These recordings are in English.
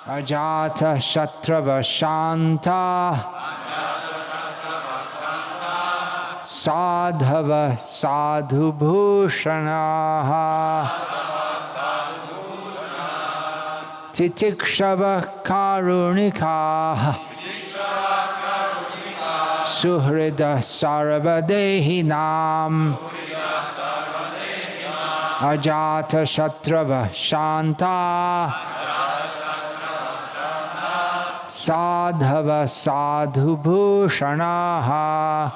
Ajata shatrava shanta sadhava sadhu bhushanaha titikshava karunika suhrida sarvadehinam ajata shatrava shanta sadhava sadhu bhushanaha.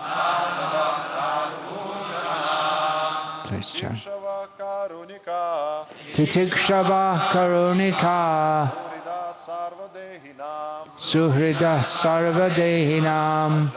Please chant. Titikshava karunika suhrida sarvadehinam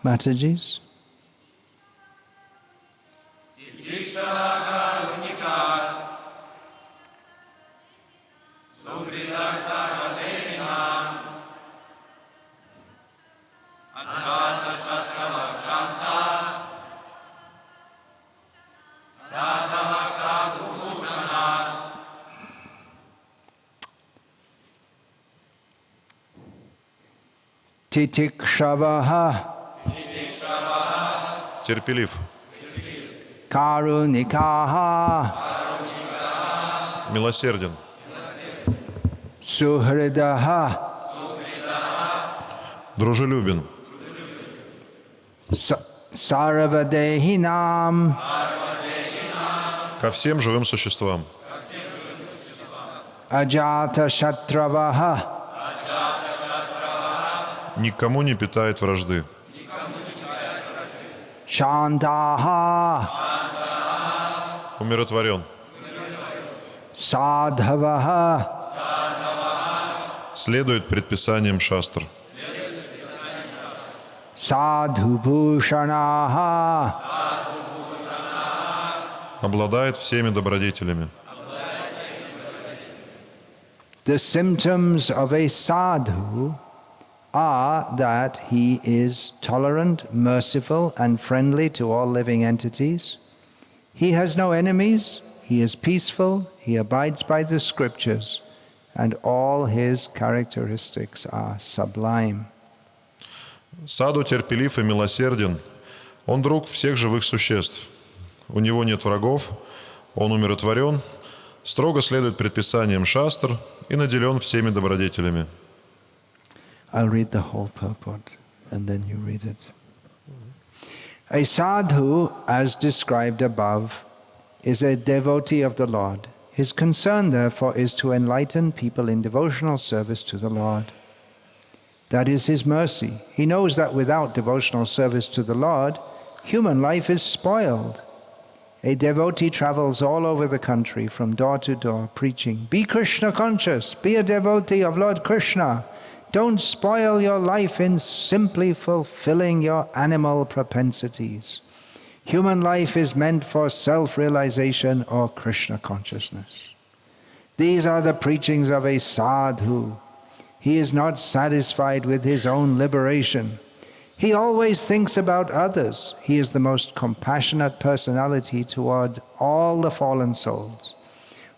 Matajis. Titikshavaha. Терпелив. Karunikaha. Милосерден. Suhridaha. Дружелюбен. Sarvadehinam. Ко всем живым существам. Ajata shatravaha. Никому не питает вражды. Shantaha. Умиротворен. Sadhavaha. Следует предписаниям шастр. Sadhu bhushanaha. Обладает всеми добродетелями. The symptoms of a sadhu are that he is tolerant, merciful, and friendly to all living entities. He has no enemies, he is peaceful, he abides by the scriptures, and all his characteristics are sublime. Саду терпелив и милосерден. Он друг всех живых существ. У него нет врагов, он умиротворен, строго следует предписаниям шастр и наделен всеми добродетелями. I'll read the whole purport, and then you read it. A sadhu, as described above, is a devotee of the Lord. His concern, therefore, is to enlighten people in devotional service to the Lord. That is his mercy. He knows that without devotional service to the Lord, human life is spoiled. A devotee travels all over the country from door to door preaching, "Be Krishna conscious, be a devotee of Lord Krishna. Don't spoil your life in simply fulfilling your animal propensities. Human life is meant for self-realization or Krishna consciousness." These are the preachings of a sadhu. He is not satisfied with his own liberation. He always thinks about others. He is the most compassionate personality toward all the fallen souls.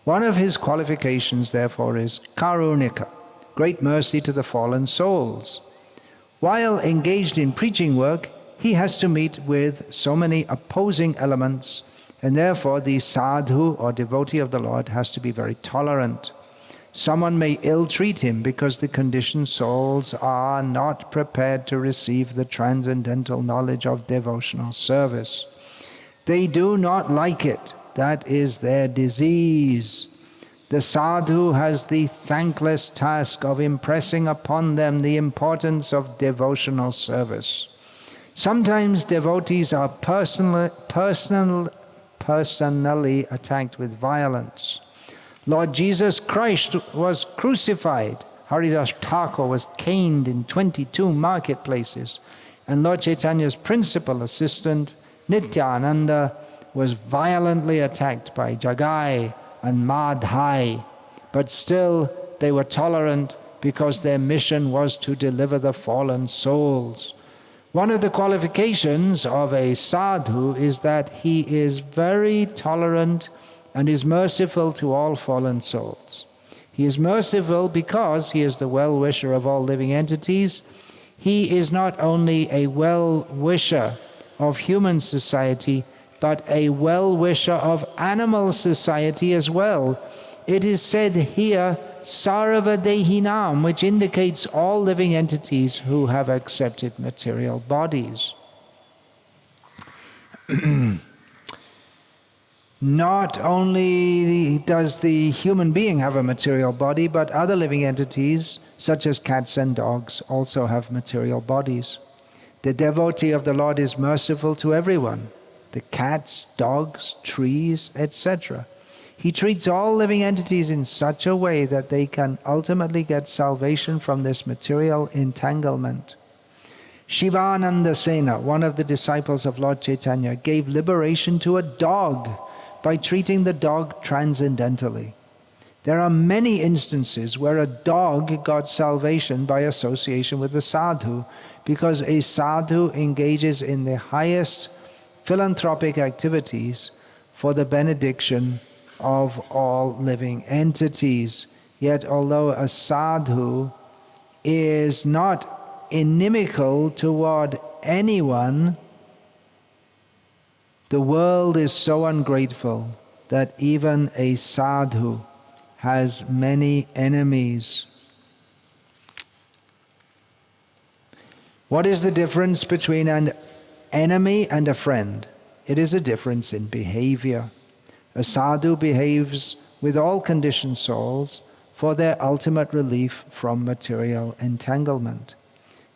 One of his qualifications, therefore, is karunika, great mercy to the fallen souls. While engaged in preaching work, he has to meet with so many opposing elements, and therefore the sadhu or devotee of the Lord has to be very tolerant. Someone may ill-treat him because the conditioned souls are not prepared to receive the transcendental knowledge of devotional service. They do not like it. That is their disease. The sadhu has the thankless task of impressing upon them the importance of devotional service. Sometimes devotees are personally attacked with violence. Lord Jesus Christ was crucified. Haridas Thakur was caned in 22 marketplaces. And Lord Chaitanya's principal assistant, Nityananda, was violently attacked by Jagai and Madhai. But still, they were tolerant because their mission was to deliver the fallen souls. One of the qualifications of a sadhu is that he is very tolerant and is merciful to all fallen souls. He is merciful because he is the well-wisher of all living entities. He is not only a well-wisher of human society, but a well-wisher of animal society as well. It is said here, Sarva Dehinam, which indicates all living entities who have accepted material bodies. Not only does the human being have a material body, but other living entities, such as cats and dogs, also have material bodies. The devotee of the Lord is merciful to everyone, the cats, dogs, trees, etc. He treats all living entities in such a way that they can ultimately get salvation from this material entanglement. Shivananda Sena, one of the disciples of Lord Chaitanya, gave liberation to a dog by treating the dog transcendentally. There are many instances where a dog got salvation by association with the sadhu, because a sadhu engages in the highest philanthropic activities for the benediction of all living entities. Yet although a sadhu is not inimical toward anyone, the world is so ungrateful that even a sadhu has many enemies. What is the difference between an enemy and a friend? It is a difference in behavior. A sadhu behaves with all conditioned souls for their ultimate relief from material entanglement.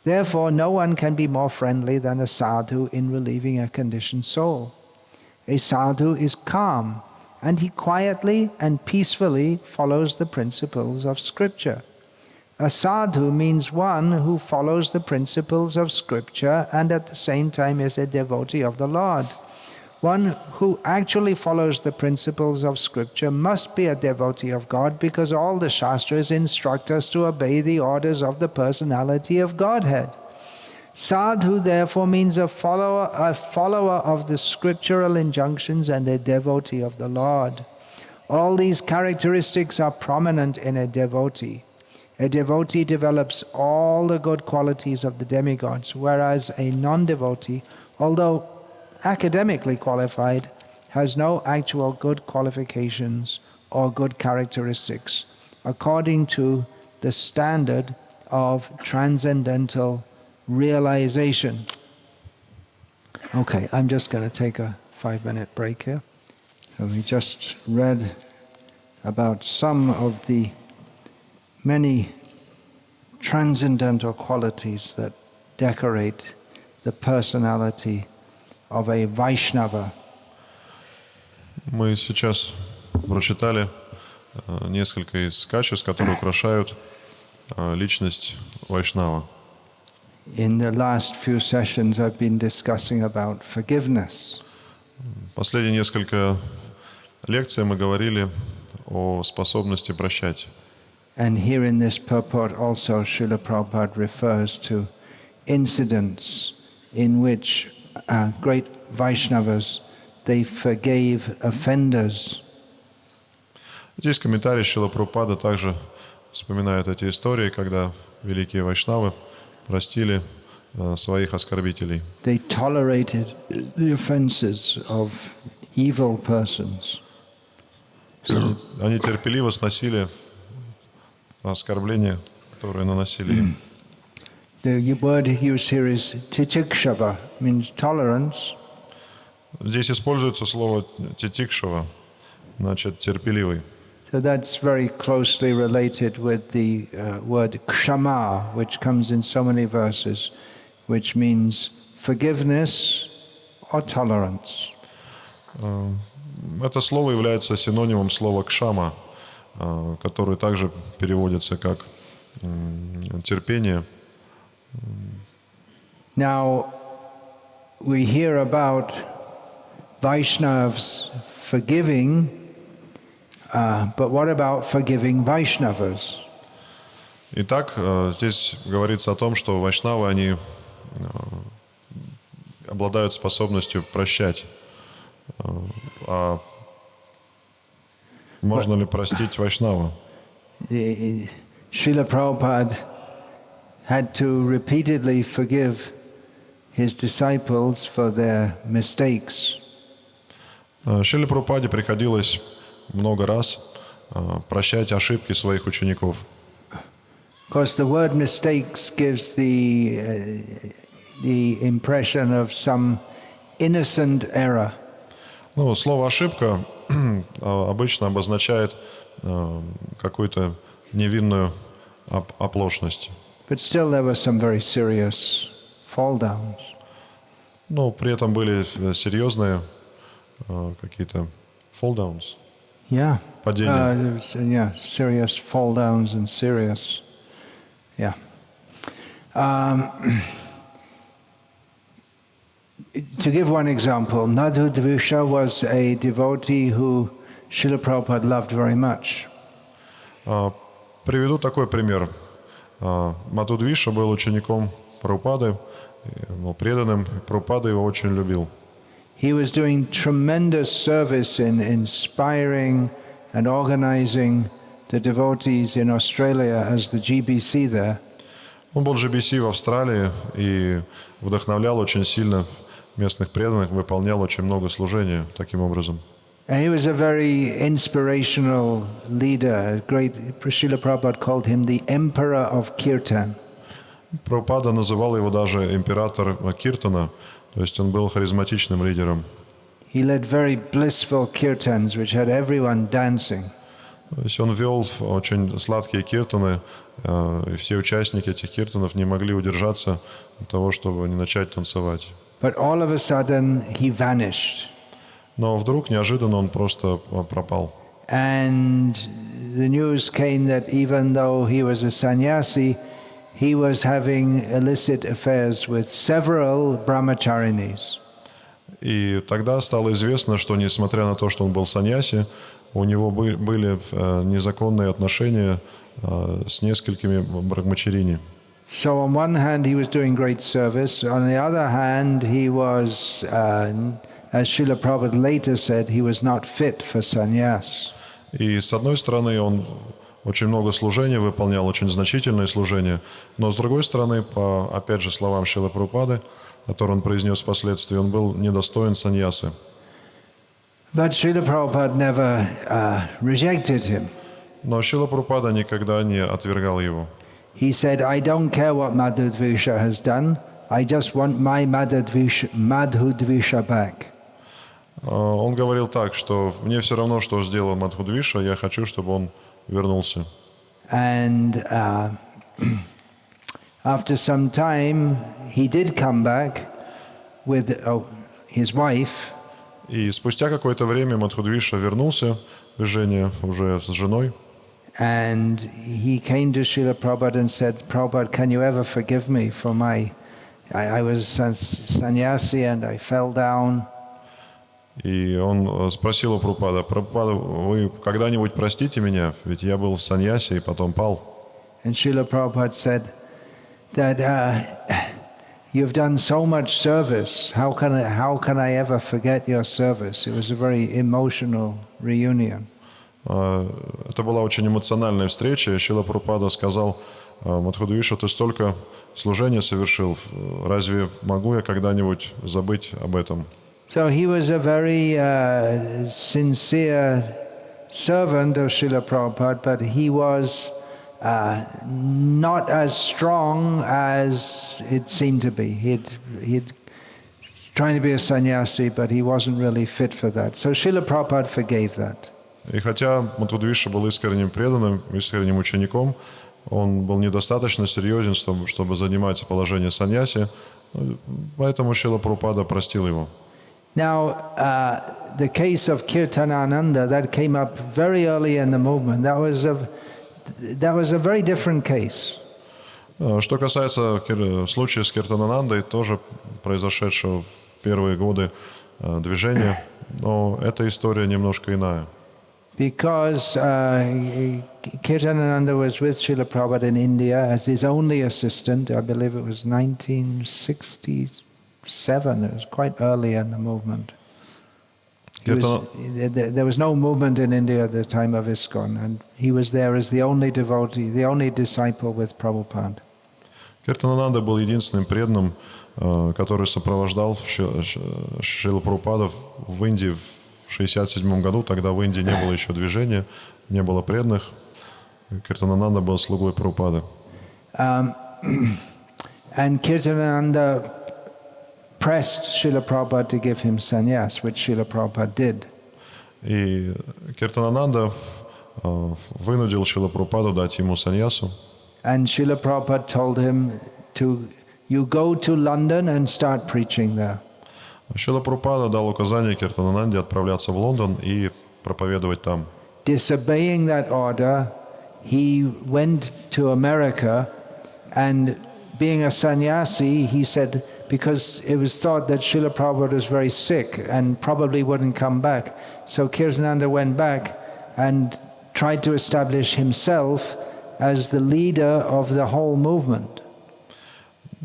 Therefore, no one can be more friendly than a sadhu in relieving a conditioned soul. A sadhu is calm, and he quietly and peacefully follows the principles of Scripture. A sadhu means one who follows the principles of Scripture and at the same time is a devotee of the Lord. One who actually follows the principles of Scripture must be a devotee of God, because all the Shastras instruct us to obey the orders of the personality of Godhead. Sadhu therefore means a follower of the scriptural injunctions and a devotee of the Lord. All these characteristics are prominent in a devotee. A devotee develops all the good qualities of the demigods, whereas a non-devotee, although academically qualified, has no actual good qualifications or good characteristics according to the standard of transcendental realization. Okay, I'm just going to take a 5-minute break here. So we just read about some of the many transcendental qualities that decorate the personality of a Vaishnava. Мы сейчас прочитали несколько из качеств, которые украшают личность Вайшнава. In the last few sessions I've been discussing about forgiveness. Последние несколько лекций мы говорили о способности прощать. And here in this purport also Srila Prabhupada refers to incidents in which great Vaishnavas, they forgave offenders. Здесь комментарий Шрила Прабхупады также вспоминает эти истории, когда великие вайшнавы простили своих оскорбителей. They tolerated the offenses of evil persons. Они терпеливо сносили оскорбления, которые наносили им. The word used here is titikshava, means tolerance. Здесь используется слово титикшава, значит терпеливый. So that's very closely related with the word kshama, which comes in so many verses, which means forgiveness or tolerance. Это слово является синонимом слова кшама, который также переводится как терпение. Now, we hear about Vaishnavas forgiving, but what about forgiving Vaishnavas? Итак, здесь говорится о том, что вайшнавы, они обладают способностью прощать. А можно ли простить вайшнава? Srila Prabhupada had to repeatedly forgive his disciples for their mistakes. Шриле Прабхупаде приходилось много раз прощать ошибки своих учеников. Of course, the word mistakes gives the impression of some innocent error. Ну, слово «ошибка» обычно обозначает какую-то невинную оплошность. But still there were some very serious fall downs. Но при этом были серьезные какие-то fall downs. Yeah. Падения. Yeah, serious fall downs and serious. Yeah. To give one example, Madhudvisha was a devotee who Srila Prabhupada loved very much. Приведу такой пример. Мадхудвиша был учеником Прабхупады, был преданным, Прабхупада его очень любил. He was doing tremendous service in inspiring and organizing the devotees in Australia as the GBC there. Он был GBC в Австралии и вдохновлял очень сильно местных преданных, выполнял очень много служения таким образом. And he was a very inspirational leader. Great Srila Prabhupada called him the Emperor of Kirtan. Прабхупада называл его даже император Киртана, то есть он был харизматичным лидером. He led very blissful kirtans which had everyone dancing. То есть он вел очень сладкие киртаны, и все участники этих киртанов не могли удержаться от того, чтобы не начать танцевать. But all of a sudden he vanished. Но вдруг неожиданно он просто пропал. And the news came that even though he was a sannyasi, he was having illicit affairs with several brahmacharinis. И тогда стало известно, что несмотря на то, что он был саньяси, у него были незаконные отношения с несколькими брахмачарини. So on one hand he was doing great service, on the other hand he was, as Srila Prabhupada later said, he was not fit for sannyas. И с одной стороны он очень много служения выполнял, очень значительные служения, но с другой стороны, по, опять же, словам Шрилы Прабхупады, которые он произнес впоследствии, он был недостоин саньясы. But Srila Prabhupada never rejected him. Но Шрила Прабхупада никогда не отвергал его. He said, I don't care what Madhudvisha has done, I just want my Madhudvisha back. Он говорил так, что мне все равно, что сделал Мадхудвиша, я хочу, чтобы он вернулся. And after some time, he did come back with his wife. И спустя какое-то время Мадхудвиша вернулся в движение уже с женой. And he came to Srila Prabhupada and said, Prabhupada, can you ever forgive me for I was sannyasi and I fell down. И он спросил у Прабхупада, Прабхупада, вы когда-нибудь простите меня? Ведь я был в саньясе и потом пал. And Srila Prabhupada said that you've done so much service. How can I ever forget your service? It was a very emotional reunion. Это была очень эмоциональная встреча. Шрила Прабхупада сказал: Мадхудвиша, ты столько служения совершил. Разве могу я когда-нибудь забыть об этом? So he was a very sincere servant of Srila Prabhupada, but he was not as strong as it seemed to be. He'd trying to be a sannyasi, but he wasn't really fit for that. So Srila Prabhupada forgave that. И хотя Мадхудвиша был искренним преданным, искренним учеником, он был недостаточно серьезен, чтобы занимать положение саньяси, поэтому Шрила Прабхупада простил его. Now, the case of Kirtananda, that came up very early in the movement. That was a very different case. Что касается случая с Киртанандой, тоже произошедшего в первые годы движения, но эта история немножко иная. Because Kirtananda was with Srila Prabhupada in India as his only assistant. I believe it was 1967. It was quite early in the movement. There was no movement in India at the time of ISKCON, and he was there as the only devotee, the only disciple with Prabhupada. Киртананда был единственным преданным, который сопровождал Шрилу Прабхупаду в Индии в 1967 году. Тогда в Индии не было еще движения, не было преданных. Киртананда был слугой Прабхупады. And Kirtananda pressed Srila Prabhupada to give him sannyas, which Srila Prabhupada did. И Киртананда вынудил Шрилу Прабхупаду дать ему саньясу. And Srila Prabhupada told him you go to London and start preaching there. Шрила Прабхупада дал указание Киртанананде отправляться в Лондон и проповедовать там. Disobeying that order, he went to America, and being a sannyasi, he said, because it was thought that Srila Prabhupada was very sick and probably wouldn't come back. So Kirtananda went back and tried to establish himself as the leader of the whole movement.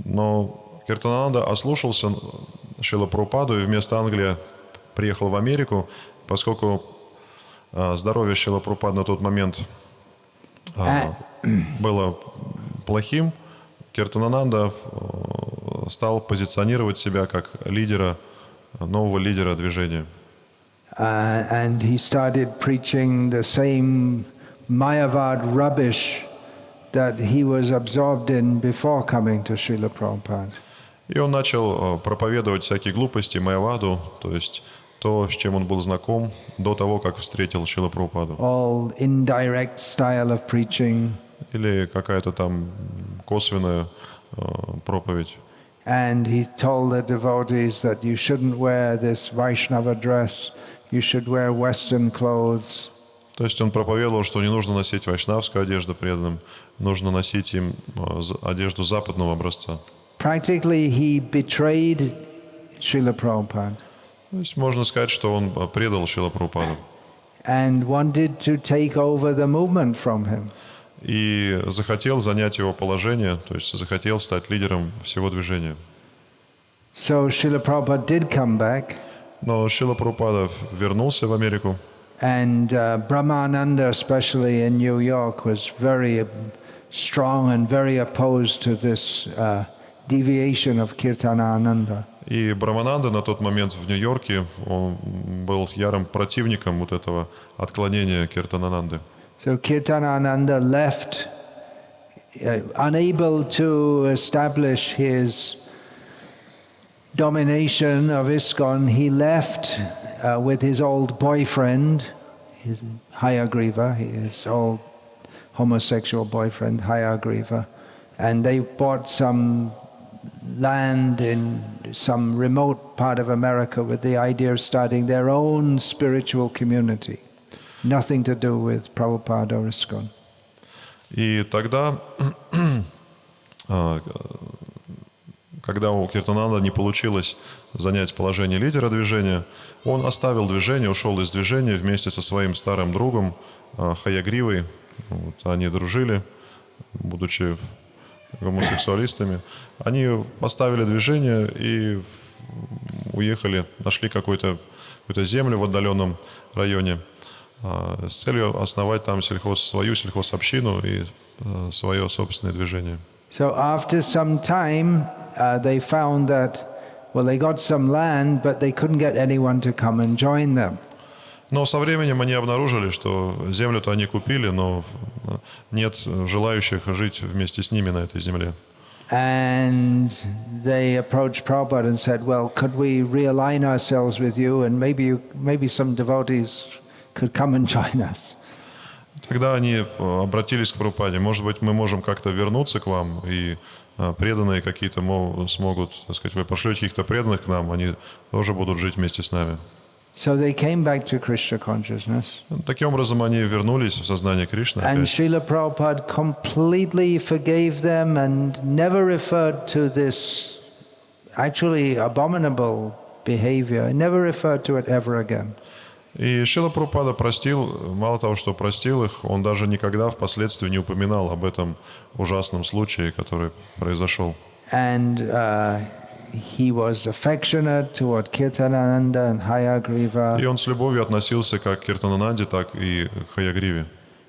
Но Киртананда ослушался Шрила Прабхупаду и вместо Англии приехал в Америку, поскольку здоровье Шрила Прабхупады на тот момент было плохим. Киртананда стал позиционировать себя как нового лидера движения. And he started preaching the same Mayavad rubbish that he was absorbed in before coming to Srila Prabhupada. И он начал проповедовать всякие глупости, майяваду, то есть то, с чем он был знаком до того, как встретил Шрилу Прабхупаду. All indirect style of preaching. Или какая-то там косвенная проповедь. And he told the devotees that you shouldn't wear this Vaishnava dress, you should wear Western clothes. То есть он проповедовал, что не нужно носить вайшнавскую одежду преданным, нужно носить им одежду западного образца. Practically he betrayed Srila Prabhupada. То есть можно сказать, что он предал Шрилу Прабхупаду. And wanted to take over the movement from him. И захотел занять его положение, то есть захотел стать лидером всего движения. So Srila Prabhupada did come back. Но Шрила Прабхупада вернулся в Америку. And Brahmananda, especially in New York, was very strong and very opposed to this deviation of Kirtananda. И Брахмананда на тот момент в Нью-Йорке, он был ярым противником вот этого отклонения Киртанананды. So Kirtananda left, unable to establish his domination of ISKCON. He left with his old boyfriend, his Hayagriva, his old homosexual boyfriend, Hayagriva, and they bought some land in some remote part of America with the idea of starting their own spiritual community. Nothing to do with Prabhupada or ISKCON. И тогда, когда у Киртананда не получилось занять положение лидера движения, он оставил движение, ушел из движения вместе со своим старым другом Хаягривой. Вот, они дружили, будучи гомосексуалистами. Они поставили движение и уехали, нашли какую-то землю в отдаленном районе с целью основать там свою сельхозобщину и свое собственное движение. So after some time, they found that, well, they got some land, but they couldn't get anyone to come and join them. Но со временем они обнаружили, что землю-то они купили, но нет желающих жить вместе с ними на этой земле. And they approached Prabhupada and said, well, could we realign ourselves with you, and maybe some devotees could come and join us. Тогда они обратились к Прабхупаде. Может быть, мы можем как-то вернуться к вам, и преданные какие-то смогут, так сказать, вы пошлете каких-то преданных к нам, они тоже будут жить вместе с нами. So they came back to Krishna consciousness. Таким образом, они вернулись в сознание Кришны. And Srila Prabhupada completely forgave them and never referred to this actually abominable behavior, never referred to it ever again. И Шрила Прабхупада простил, мало того, что простил их, он даже никогда впоследствии не упоминал об этом ужасном случае, который произошел. And he was affectionate toward Kirtananda and Hayagriva. И он с любовью относился как к Киртанананде, так и к Хаягриве.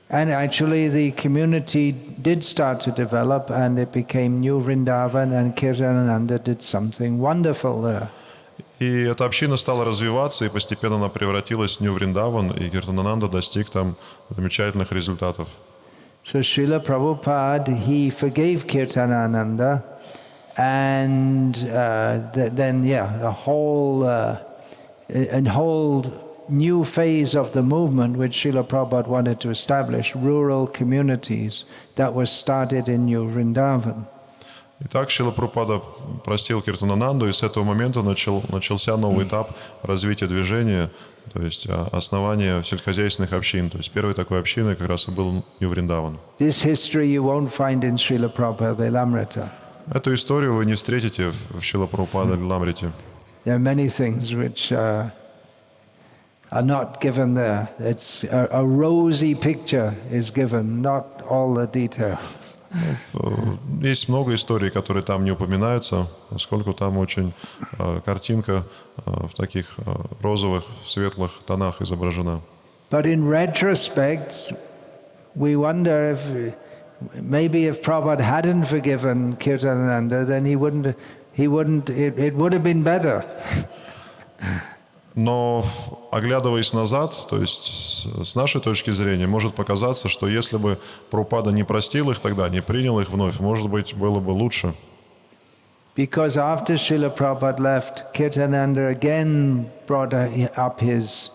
And actually the community did start to develop, and it became New Vrindavan, and Kirtananda did something wonderful there. И эта община стала развиваться, и постепенно она превратилась в Нью-Вриндаван, и Киртананда достиг там замечательных результатов. So Srila Prabhupada, he forgave Kirtananda, and then a whole new phase of the movement which Srila Prabhupada wanted to establish, rural communities, that was started in New Vrindavan. Итак, Шрила Прабхупада простил Киртанананду, и с этого момента начался новый этап развития движения, то есть основание сельскохозяйственных общин. То есть первой такой общиной как раз и был Нью-Вриндаван. This history you won't find in Srila Prabhupada Lilamrita. Эту историю вы не встретите в Шрила Прабхупада Лиламрите. There are many things which are not given there. It's a rosy picture is given, not all the details. Есть много историй, которые там не упоминаются, поскольку там очень картинка в таких розовых, светлых тонах изображена. But in retrospect, we wonder if maybe if Prabhupada hadn't forgiven Kirtananda, then it would have been better. Но, оглядываясь назад, то есть с нашей точки зрения, может показаться, что если бы Прабхупада не простил их тогда, не принял их вновь, может быть, было бы лучше. Because after Srila Prabhupada left, Kirtananda again brought up his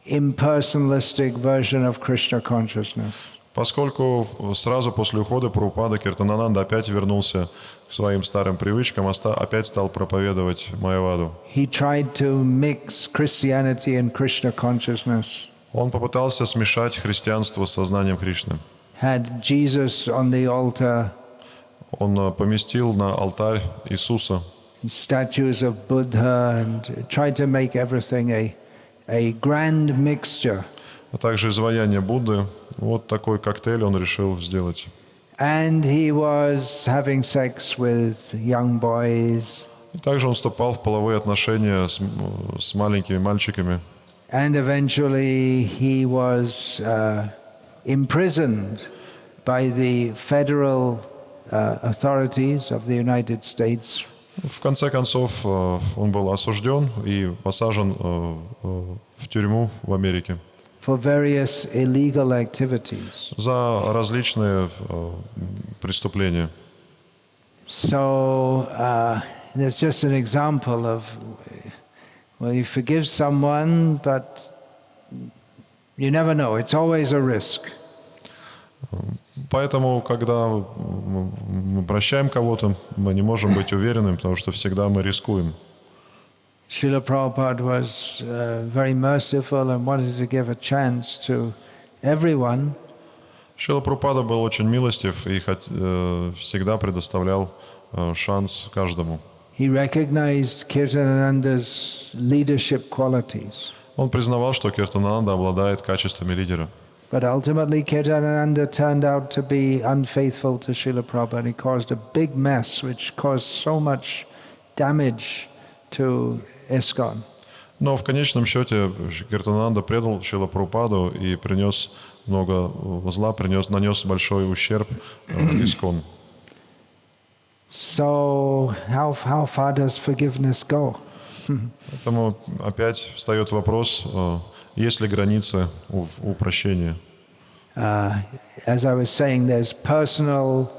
impersonalistic version of Krishna consciousness. Поскольку сразу после ухода Прабхупады Киртананда опять вернулся к своим старым привычкам, опять стал проповедовать Майяваду. He tried to mix Christianity and Krishna consciousness. Он попытался смешать христианство с сознанием Кришны. Had Jesus on the altar. Он поместил на алтарь Иисуса statues of Buddha, and tried to make everything a grand mixture. А также изваяние Будды. Вот такой коктейль он решил сделать. And he was having sex with young boys. И также он вступал в половые отношения с маленькими мальчиками. And eventually he was imprisoned by the federal authorities of the United States. В конце концов, он был осужден и посажен в тюрьму в Америке. For various illegal activities. За различные преступления. So there's just an example of, well, you forgive someone, but you never know. It's always a risk. Поэтому, когда мы прощаем кого-то, мы не можем быть уверенными, потому что всегда мы рискуем. Srila Prabhupada was very merciful and wanted to give a chance to everyone. Шрила Прабхупада был очень милостив и всегда предоставлял шанс каждому. He recognized Kirtananda's leadership qualities. Он признавал, что Киртананда обладает качествами лидера. But ultimately Kirtananda turned out to be unfaithful to Srila Prabhupada. He caused a big mess which caused so much damage to ISKCON. Но в конечном счете Киртананда предал Шрила Прабхупаду и принес много зла, нанес большой ущерб ISKCON. So how far does forgiveness go? Поэтому опять встает вопрос, есть ли границы у прощения. As I was saying, there's personal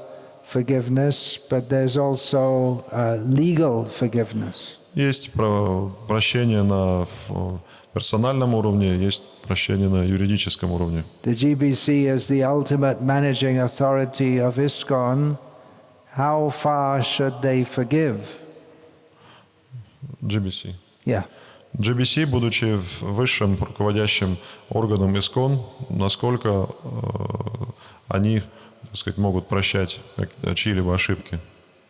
forgiveness, but there's also legal forgiveness. Есть прощение на персональном уровне, есть прощение на юридическом уровне. The GBC as the ultimate managing authority of ISKCON, how far should they forgive? GBC. Yeah. GBC, будучи высшим руководящим органом ISKCON, насколько они, так сказать, могут прощать чьи-либо ошибки?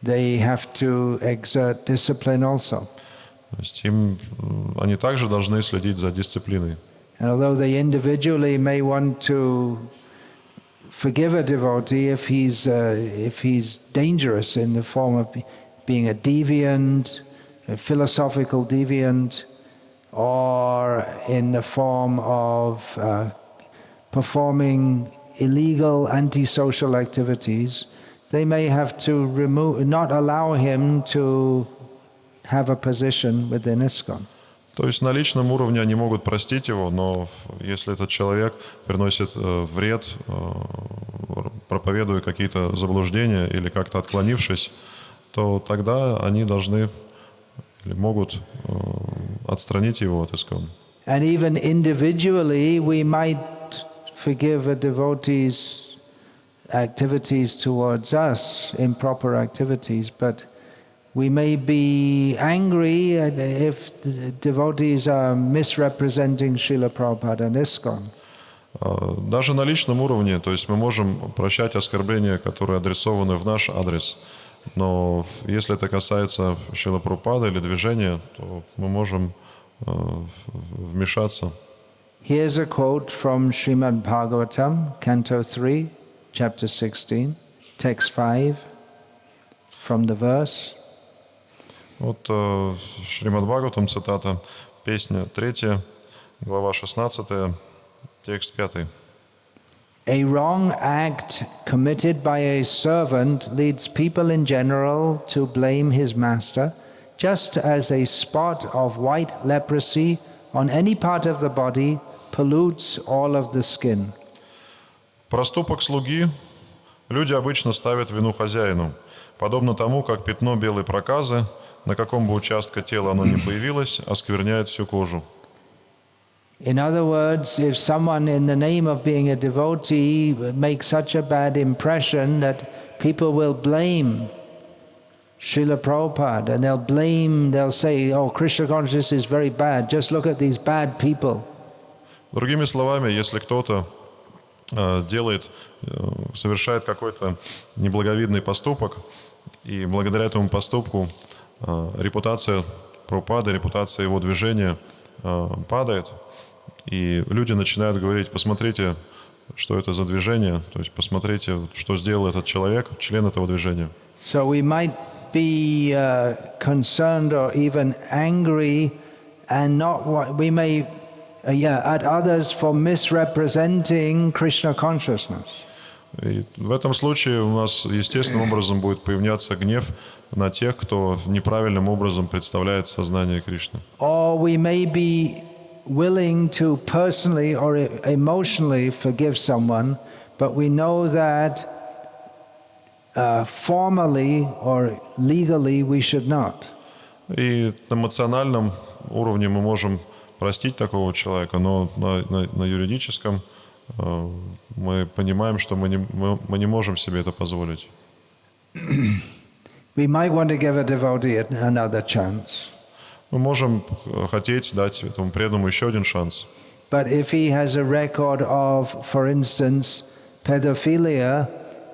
They have to exert discipline also. То есть они также должны следить за дисциплиной. And although they individually may want to forgive a devotee if he's dangerous in the form of being a deviant, a philosophical deviant, or in the form of performing illegal antisocial activities, they may have to not allow him to have a position within ISKCON. То есть на личном уровне они могут простить его, но если этот человек приносит вред, проповедуя какие-то заблуждения или как-то отклонившись, то тогда они должны или могут отстранить его от ISKCON. And even individually, we might forgive a devotee's activities towards us, improper activities, but we may be angry if the devotees are misrepresenting Srila Prabhupada and ISKCON. Даже на личном уровне, то есть мы можем прощать оскорбления, которые адресованы в наш адрес, но если это касается Шрила Прабхупады или движения, то мы можем вмешаться. Here's a quote from Srimad Bhagavatam, Canto 3, Chapter 16, Text 5, from the verse. Вот Шримад Бхагаватам, цитата, песня 3, глава 16, текст 5. A wrong act committed by a servant leads people in general to blame his master, just as a spot of white leprosy on any part of the body pollutes all of the skin. Проступок слуги люди обычно ставят вину хозяину, подобно тому, как пятно белой проказы, на каком бы участке тела оно ни появилось, оскверняет всю кожу. In other words, if someone in the name of being a devotee makes such a bad impression that people will blame Srila Prabhupada and they'll say, oh, Krishna consciousness is very bad, just look at these bad people. Другими словами, если кто-то совершает какой-то неблаговидный поступок, и благодаря этому поступку репутация Прабхупады, репутация его движения падает, и люди начинают говорить, посмотрите, что это за движение, то есть посмотрите, что сделал этот человек, член этого движения. So we might be concerned or even angry and we may at others for misrepresenting Krishna consciousness. И в этом случае у нас естественным образом будет появляться гнев на тех, кто неправильным образом представляет сознание Кришны. Or we may be willing to personally or emotionally forgive someone, but we know that formally or legally we should not. И на эмоциональном уровне мы можем простить такого человека, но на юридическом мы понимаем, что мы не можем себе это позволить. We might want to give a devotee another chance. Мы можем хотеть дать этому преданному еще один шанс. But if he has a record of, for instance, pedophilia,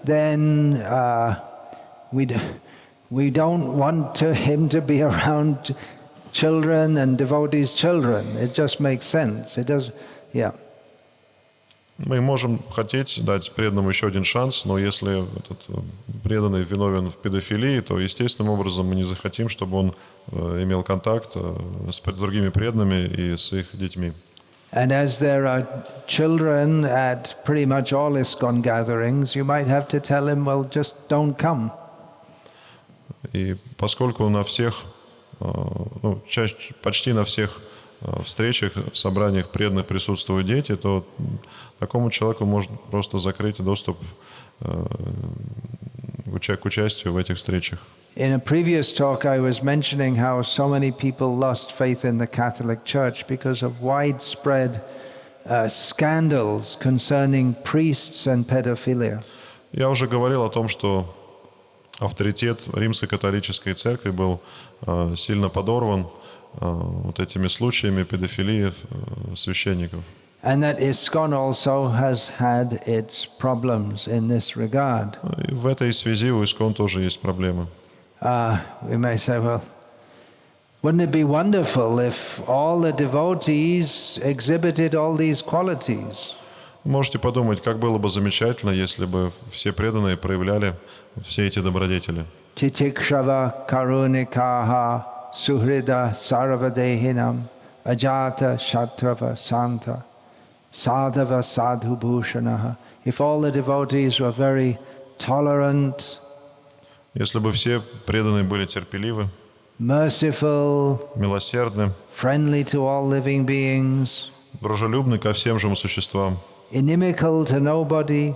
then we don't want him to be around children and devotees' children. It just makes sense. It does, yeah. Мы можем хотеть дать преданному еще один шанс, но если этот преданный виновен в педофилии, то естественным образом мы не захотим, чтобы он имел контакт с другими преданными и с их детьми. And as there are children at pretty much all ISKCON gatherings, you might have to tell him, well, just don't come. И поскольку на всех, почти на всех встречах, собраниях преданных присутствуют дети, то такому человеку можно просто закрыть доступ к участию в этих встречах. In a previous talk, I was mentioning how so many people lost faith in the Catholic Church because of widespread scandals concerning priests and pedophilia. Я уже говорил о том, что авторитет Римской католической церкви был сильно подорван вот этими случаями педофилии священников. And that ISKCON also has had its problems in this regard. И в этой связи у ISKCON тоже есть проблемы. We may say, well, wouldn't it be wonderful if all the devotees exhibited all these qualities? Можете подумать, как было бы замечательно, если бы все преданные проявляли все эти добродетели. Titikshava karunikaha suhrida sarvadehinam ajata shatrava santa sadhava sadhubhushanaha. If all the devotees were very tolerant, Если бы все преданные были терпеливы, merciful, милосердны, friendly to all living beings, дружелюбны ко всем живым существам, inimical to nobody,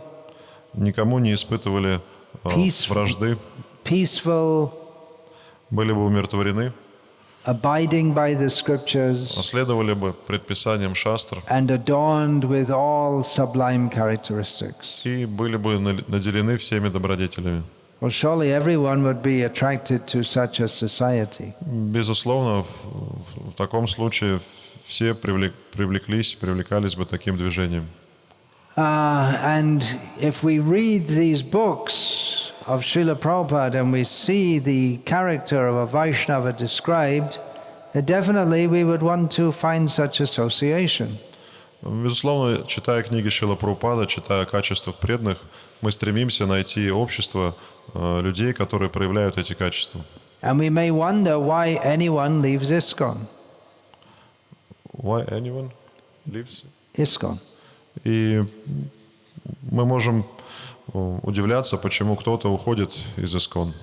никому не испытывали вражды, peaceful, были бы умиротворены, abiding by the scriptures, следовали бы предписаниям шастр and adorned with all sublime characteristics. и были бы наделены всеми добродетелями. Well, surely everyone would be attracted to such a society. Безусловно, в таком случае все привлекались бы таким движением. And if we read these books of Srila Prabhupada and we see the character of a Vaishnava described, definitely we would want to find such association. Безусловно, читая книги Шрила Прабхупады, читая о качествах преданных, мы стремимся найти общество людей, которые проявляют эти качества. And we may wonder why anyone leaves ISKCON. Why anyone leaves? ISKCON. И мы можем удивляться, почему кто-то уходит из ISKCON.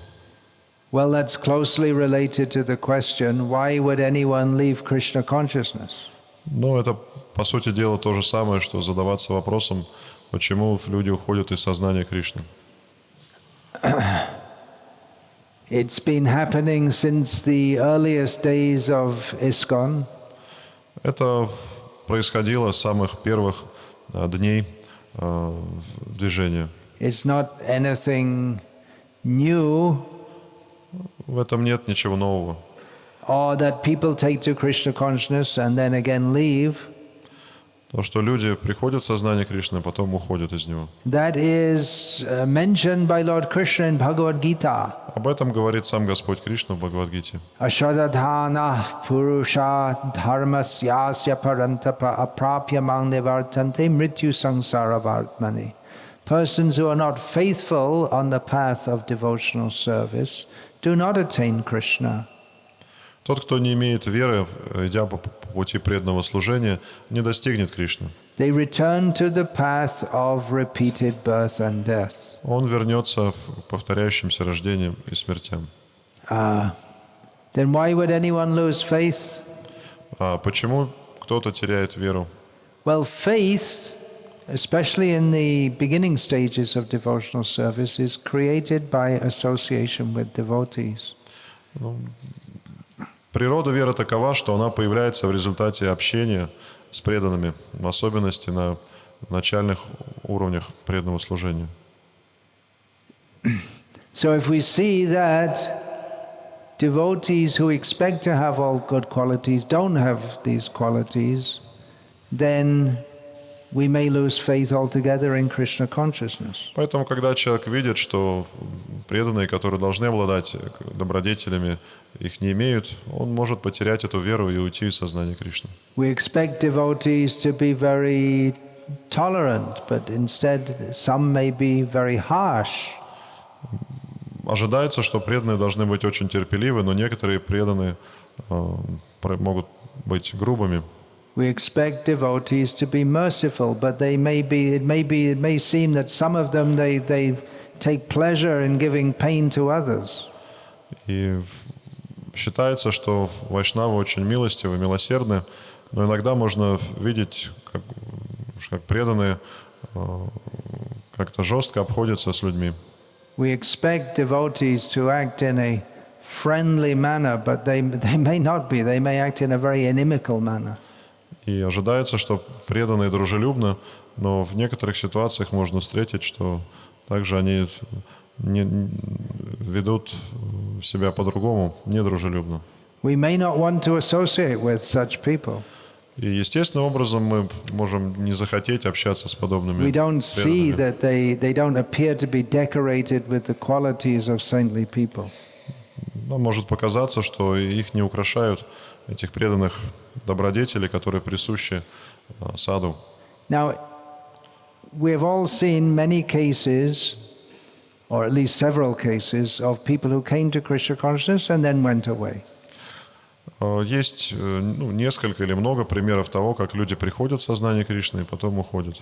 Well, that's closely related to the question, why would anyone leave Krishna consciousness? Но это, по сути дела, то же самое, что задаваться вопросом, почему люди уходят из сознания Кришны. It's been happening since the earliest days of ISKCON. Это происходило с самых первых дней движения. It's not anything new, В этом нет ничего нового. or that people take to Krishna consciousness and then again leave. То, что люди приходят в сознание Кришны, а потом уходят из него. That is mentioned by Lord Krishna in Bhagavad Gita. Об этом говорит сам Господь Кришна в Бхагавад-гите. Ashadadhana purusha dharmasyasya parantapa aprapyamang nivartante mrityu sangsara vartmani. Persons who are not faithful on the path of devotional service do not attain Krishna. Тот, кто не имеет веры, идя по пути преданного служения, не достигнет Кришны. They return to the path of repeated birth and death. Он вернется к повторяющимся рождениям и смертям. Then why would anyone lose faith? А почему кто-то теряет веру? Well, faith, especially in the beginning stages of devotional service, is created by association with devotees. Природа веры такова, что она появляется в результате общения с преданными, в особенности на начальных уровнях преданного служения. So if we see that devotees who expect to have all good qualities don't have these qualities, then we may lose faith altogether in Krishna consciousness. Поэтому, когда человек видит, что преданные, которые должны обладать добродетелями, их не имеют, он может потерять эту веру и уйти из сознания Кришны. We expect devotees to be very tolerant, but instead some may be very harsh. Ожидается, что преданные должны быть очень терпеливы, но некоторые преданные могут быть грубыми. We expect devotees to be merciful, but it may seem that some of them they take pleasure in giving pain to others. И считается, что вайшнавы очень милостивы, милосердны, но иногда можно видеть, как преданные как-то жестко обходятся с людьми. We expect devotees to act in a friendly manner, but they may not be. They may act in a very inimical manner. И ожидается, что преданные дружелюбны, но в некоторых ситуациях можно встретить, что также они ведут себя по-другому, недружелюбно. We may not want to associate with such people. И естественным образом мы можем не захотеть общаться с подобными We don't see преданными. that they don't appear to be decorated with the qualities of saintly people. Нам может показаться, что их не украшают, этих преданных добродетелей, которые присущи саду. Now, we have all seen many cases, or at least several cases, of people who came to Krishna consciousness and then went away. Есть несколько или много примеров того, как люди приходят в сознание Кришны и потом уходят.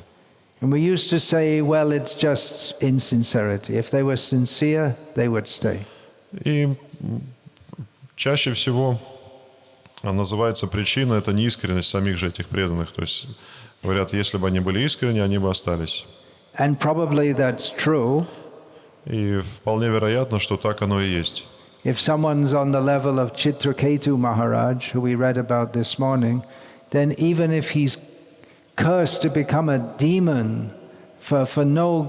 And we used to say, well, it's just insincerity. If they were sincere, they would stay. И чаще всего называется причина — это неискренность самих же этих преданных. То есть говорят, если бы они были искренни, они бы остались. And probably that's true. И вполне вероятно, что так оно и есть. If someone's on the level of Chitraketu Maharaj, who we read about this morning, then even if he's cursed to become a demon, for no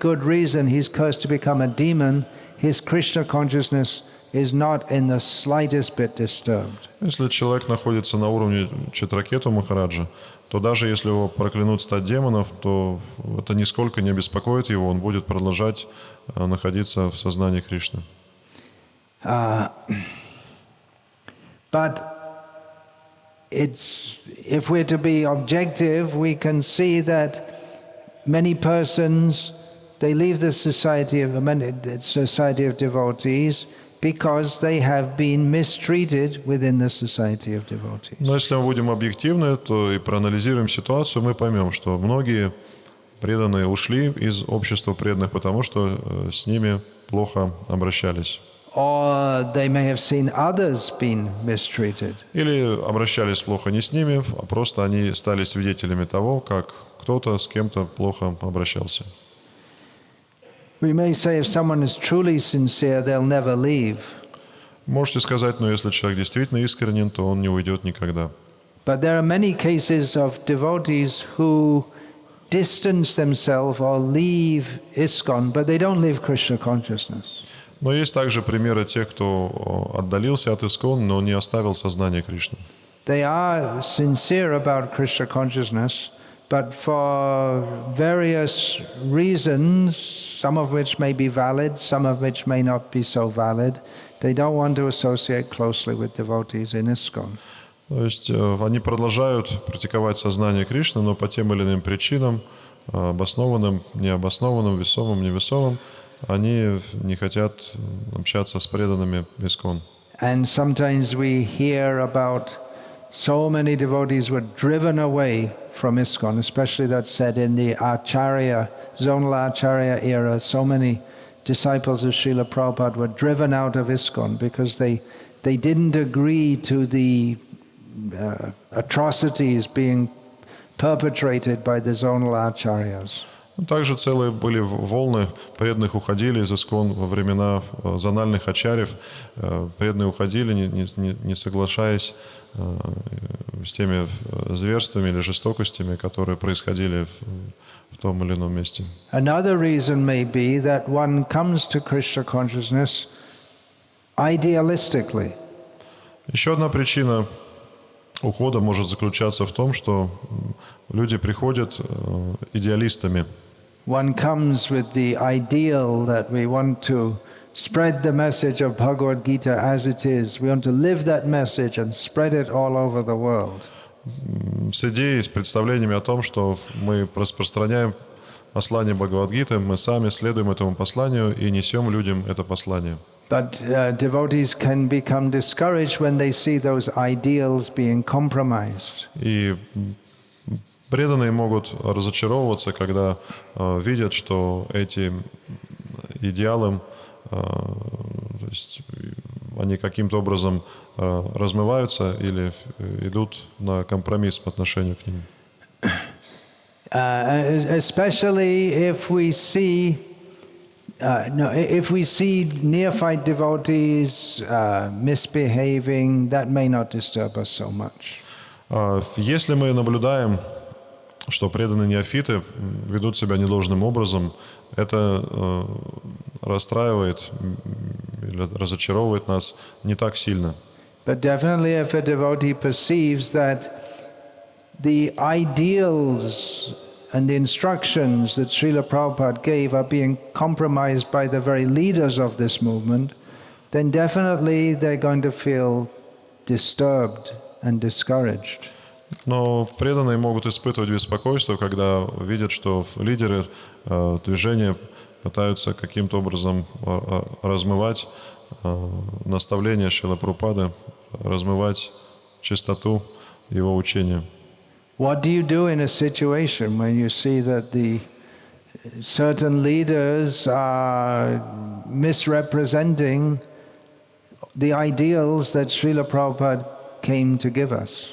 good reason he's cursed to become a demon, his Krishna consciousness is not in the slightest bit disturbed. Если человек находится на уровне Читракету Махараджа, то даже если его проклянут стать демоном, то это нисколько не обеспокоит его, он будет продолжать находиться в сознании Кришны. But if we're to be objective, we can see that many persons, they leave the society of devotees because they have been mistreated within the society of devotees. Но если мы будем объективны, то и проанализируем ситуацию, мы поймем, что многие преданные ушли из общества преданных, потому что с ними плохо обращались. Or they may have seen others being mistreated. Или обращались плохо не с ними, а просто они стали свидетелями того, как кто-то с кем-то плохо обращался. We may say if someone is truly sincere, they'll never leave. Можете сказать, но если человек действительно искренен, то он не уйдет никогда. But there are many cases of devotees who distance themselves or leave ISKCON, but they don't leave Krishna consciousness. Но есть также примеры тех, кто отдалился от ISKCON, но не оставил сознание Кришны. They are sincere about Krishna consciousness, but for various reasons, some of which may be valid, some of which may not be so valid, they don't want to associate closely with devotees in ISKCON. То есть они продолжают практиковать сознание Кришны, но по тем или иным причинам, обоснованным, необоснованным, весомым, невесомым, они не хотят общаться с преданными ISKCON. And sometimes we hear about so many devotees were driven away from ISKCON, especially that's said in the Acharya, zonal Acharya era. So many disciples of Srila Prabhupada were driven out of ISKCON because they didn't agree to the atrocities being perpetrated by the zonal Acharyas. Также целые были волны преданных уходили из ISKCON во времена зональных ачарьев. Преданные уходили, не соглашаясь с теми зверствами или жестокостями, которые происходили в том или ином месте. Another reason may be that one comes to Krishna consciousness idealistically. Еще одна причина ухода может заключаться в том, что люди приходят идеалистами. One comes with the ideal that we want to spread the message of Bhagavad Gita as it is. We want to live that message and spread it all over the world. с идеей, с представлениями о том, что мы распространяем послание Бхагавад-гиты, мы сами следуем этому посланию и несем людям это послание. But devotees can become discouraged when they see those ideals being compromised. И преданные могут разочаровываться, когда видят, что эти идеалы, то есть они каким-то образом размываются или идут на компромисс по отношению к ним. Especially if we see neophyte devotees misbehaving, that may not disturb us so much. Если мы наблюдаем, что преданные неофиты ведут себя недолжным образом, это расстраивает или разочаровывает нас не так сильно. But definitely if a devotee perceives that the ideals and the instructions that Srila Prabhupada gave are being compromised by the very leaders of this movement, then definitely they're going to feel disturbed and discouraged. Но преданные могут испытывать беспокойство, когда видят, что лидеры движения пытаются каким-то образом размывать наставления Шрилы Прабхупады, размывать чистоту его учения. What do you do in a situation when you see that the certain leaders are misrepresenting the ideals that Srila Prabhupada came to give us?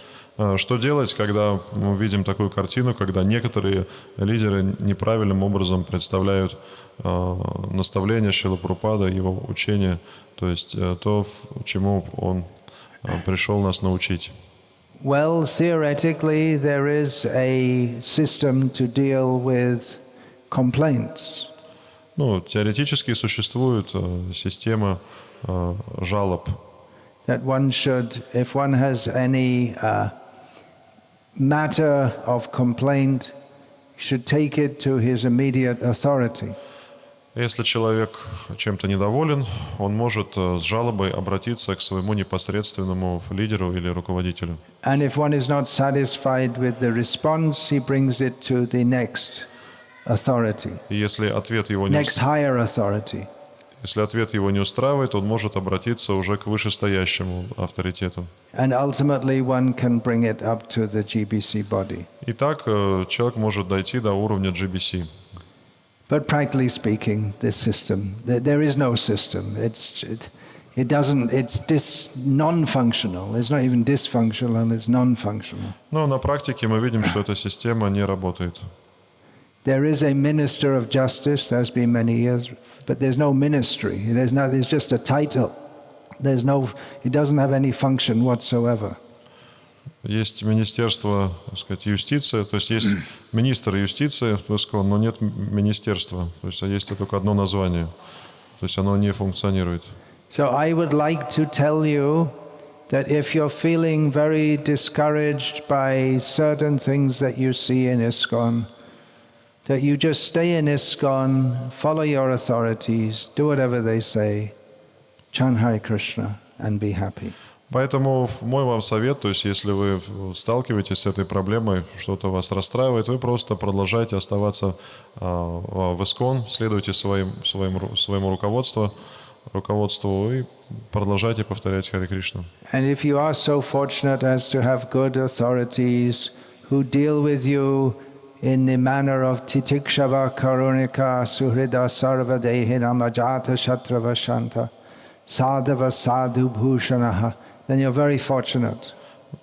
Что делать, когда мы видим такую картину, когда некоторые лидеры неправильным образом представляют наставления Шрилы Прабхупады, его учения, то есть то, чему он пришел нас научить? Well, theoretically, there is a system to deal with complaints. Ну, теоретически существует система жалоб. That one should, if one has any matter of complaint, should take it to his immediate authority. Если человек чем-то недоволен, он может с жалобой обратиться к своему непосредственному лидеру или руководителю. And if one is not satisfied with the response, he brings it to the next authority, И если ответ его не next higher authority. Если ответ его не устраивает, он может обратиться уже к вышестоящему авторитету. And ultimately one can bring it up to the GBC body. И так человек может дойти до уровня GBC. But practically speaking, this system, there is no system. It's non-functional. It's not even dysfunctional, it's non-functional. Но на практике мы видим, что эта система не работает. There is a minister of justice, there's been many years, but there's no ministry. There's just a title. It doesn't have any function whatsoever. Есть министерство, так сказать, юстиции, то есть есть министр юстиции в ISKCON, но нет министерства, то есть есть только одно название, то есть оно не функционирует. So I would like to tell you that if you're feeling very discouraged by certain things that you see in ISKCON, that you just stay in ISKCON, follow your authorities, do whatever they say, chant Hare Krishna and be happy. Поэтому мой вам совет, то есть если вы сталкиваетесь с этой проблемой, что-то вас расстраивает, вы просто продолжайте оставаться в ISKCON, следуйте своему руководству и продолжайте повторять Харе Кришну. And if you are so fortunate as to have good authorities who deal with you in the manner of titikshava karunika suhrida sarva dehinam ajata shatrava shanta sadhava sadhu bhushanaha, then you're very fortunate.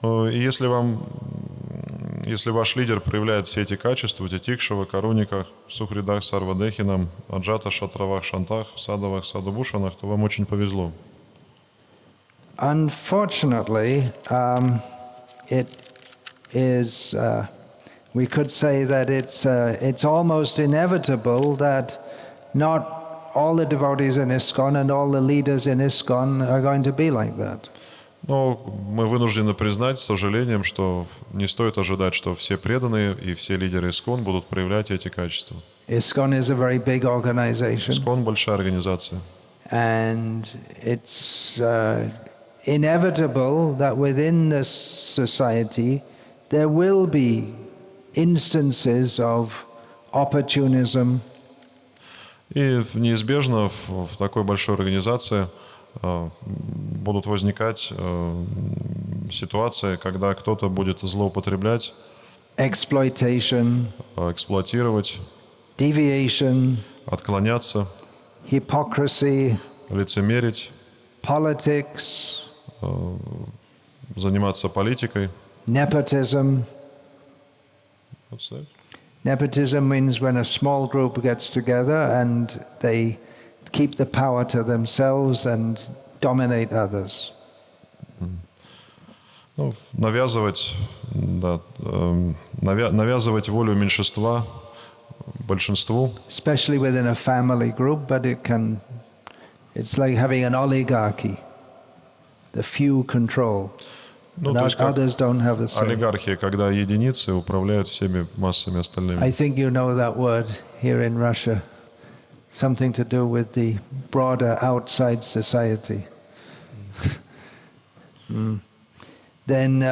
И если ваш лидер проявляет все эти качества, титикшава, каруниках, сухридах, сарвадехинам, аджата, шатравах, шантах, садавах, садубушанах, то вам очень повезло. Unfortunately, it is, we could say that it's almost inevitable that not all the devotees in ISKCON and all the leaders in ISKCON are going to be like that. Но мы вынуждены признать, с сожалением, что не стоит ожидать, что все преданные и все лидеры ISKCON будут проявлять эти качества. ISKCON is a very big organization. ISKCON – большая организация. And it's inevitable that within this society there will be instances of opportunism, И неизбежно в такой большой организации будут возникать ситуации, когда кто-то будет злоупотреблять, exploitation, эксплуатировать, deviation, отклоняться, hypocrisy, лицемерить, politics, заниматься политикой. nepotism. What's that? Nepotism means when a small group gets together and they keep the power to themselves and dominate others. Ну, навязывать волю меньшинства большинству. Especially within a family group, but it's like having an oligarchy. The few control. Ну, And то есть как others don't have the same. олигархия, когда единицы управляют всеми массами остальными. I think you know that word here in Russia. Something to do with the broader outside society. Then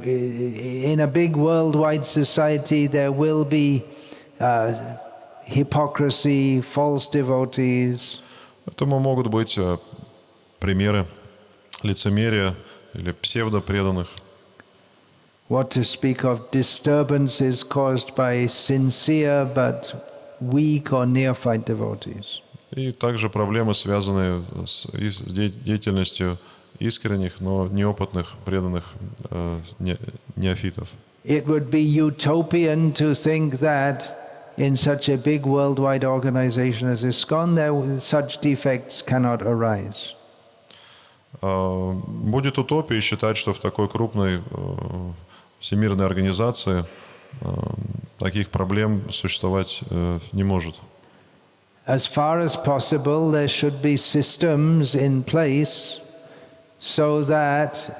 in a big worldwide society there will be hypocrisy, false devotees. Этому могут быть примеры лицемерия или псевдопреданных. What to speak of disturbances caused by sincere but weak or neophyte devotees. И также проблемы, связанные с деятельностью искренних, но неопытных, преданных неофитов. It would be utopian to think that in such a big worldwide organization as ISKCON, such defects cannot arise. Будет утопией считать, что в такой крупной всемирной организации таких проблем существовать не может. As far as possible, there should be systems in place so that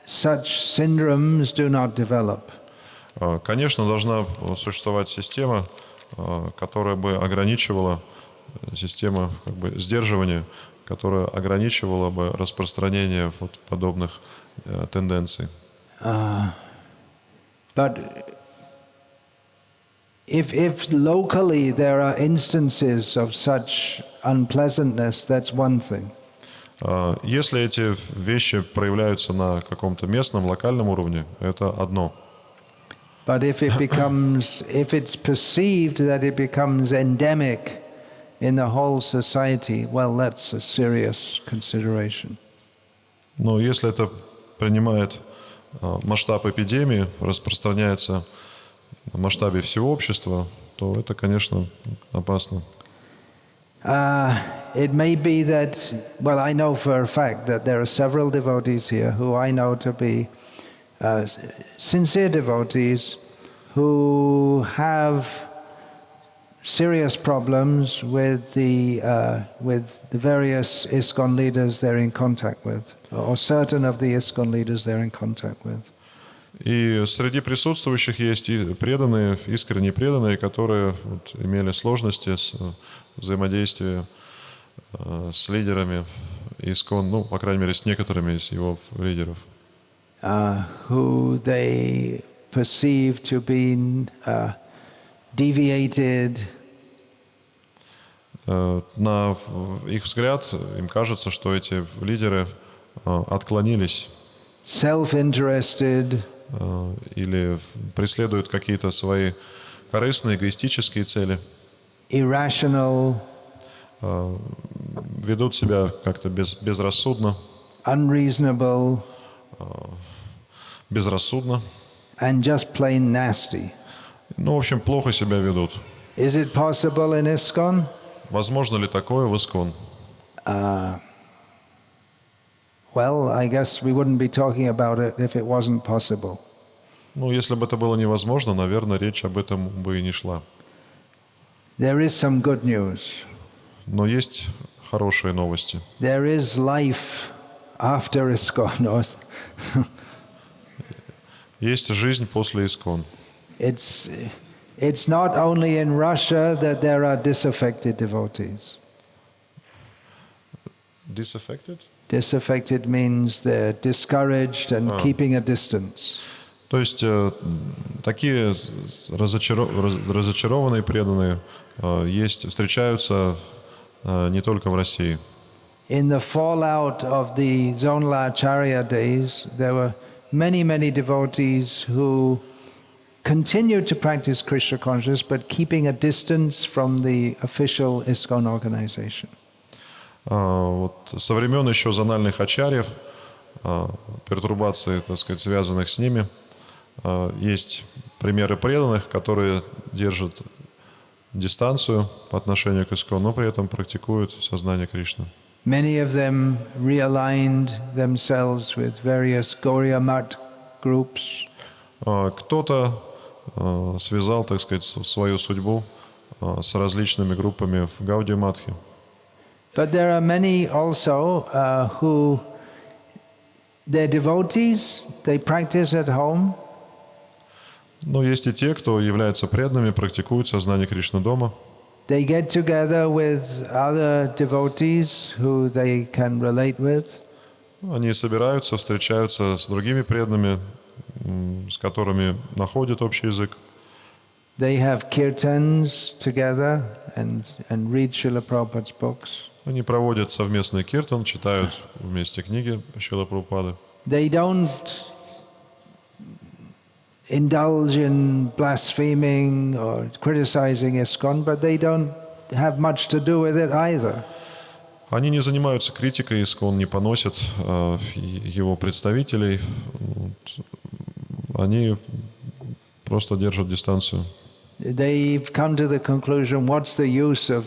such syndromes do not develop. Конечно, должна существовать система, которая бы ограничивала, система как бы сдерживания, которая ограничивала бы распространение вот подобных тенденций. But if locally there are instances of such unpleasantness, that's one thing. Если эти вещи проявляются на каком-то местном, локальном уровне, это одно. But if it's perceived that it becomes endemic in the whole society, well, that's a serious consideration. Но если это принимает масштаб эпидемии, распространяется в масштабе всего общества, то это, конечно, опасно. It may be that, well, I know for a fact that there are several devotees here who I know to be sincere devotees who have serious problems with the various ISKCON leaders they're in contact with, or certain of the ISKCON leaders they're in contact with. И среди присутствующих есть и преданные, искренне преданные, которые вот имели сложности с взаимодействием с лидерами ISKCON, ну, по крайней мере, с некоторыми из его лидеров. Who they perceive to be deviated. На их взгляд, им кажется, что эти лидеры отклонились. Self-interested. Или преследуют какие-то свои корыстные, эгоистические цели. Irrational. Ведут себя как-то безрассудно. Unreasonable. Безрассудно. And just plain nasty. Ну, в общем, плохо себя ведут. Is it possible in ISKCON? Возможно ли такое в ISKCON? Well, I guess we wouldn't be talking about it if it wasn't possible. Ну, если бы это было невозможно, наверное, речь об этом бы и не шла. There is some good news. Но есть хорошие новости. There is life after ISKCON. Есть жизнь после ISKCON. It's not only in Russia that there are disaffected devotees. Disaffected? Disaffected means they're discouraged and keeping a distance. То есть такие разочарованные преданные встречаются не только в России. In the fallout of the zonal acharya days, there were many, many devotees who continued to practice Krishna consciousness, but keeping a distance from the official ISKCON organization. Вот со времен еще зональных ачарьев, пертурбаций, так сказать, связанных с ними, есть примеры преданных, которые держат дистанцию по отношению к ISKCON, но при этом практикуют сознание Кришны. Many of them realigned themselves with various Gauriya Mat groups. Кто-то связал, так сказать, свою судьбу с различными группами в Гаудия-матхе. But there are many also who, they're devotees, they practice at home. Но есть и те, кто являются преданными, практикуют сознание Кришны дома. They get together with other devotees who they can relate with. Они собираются, встречаются с другими преданными, с которыми находят общий язык. They have kirtans together and read Srila Prabhupada's books. Они проводят совместный киртан, читают вместе книги Шрилы Прабхупады. They don't indulge in blaspheming or criticizing ISKCON, but they don't have much to do with it either. Они не занимаются критикой ISKCON, не поносят его представителей. Они просто держат дистанцию. They've come to the conclusion: what's the use of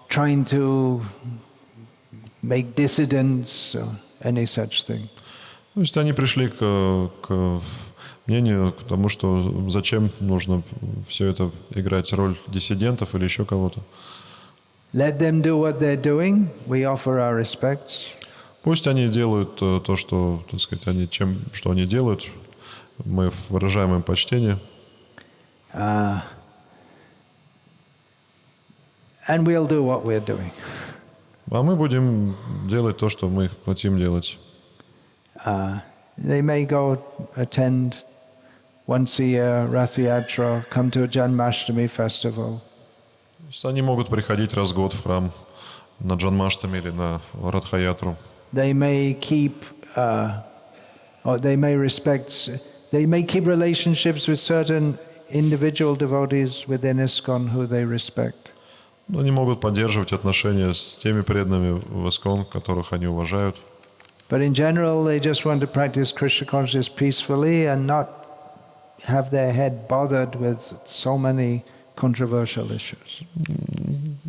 trying to make dissidents or any such thing? То есть они пришли к мнению, к тому, что зачем нужно все это играть роль диссидентов или еще кого-то. Let them do what they're doing. We offer our respects. Пусть они делают то, что, так сказать, что они делают. Мы выражаем им почтение. And we'll do what we're doing. А мы будем делать то, что мы хотим делать. They may go attend once a year Rath Yatra, come to a Janmashtami festival. Они могут приходить раз в год в храм на Джанмаштами или на Радха-ятру. They may keep, or they may keep relationships with certain individual devotees within ISKCON who they respect. Они могут поддерживать отношения с теми преданными в ISKCON, которых они уважают. But in general, they just want to practice Krishna consciousness peacefully and not have their head bothered with so many controversial issues.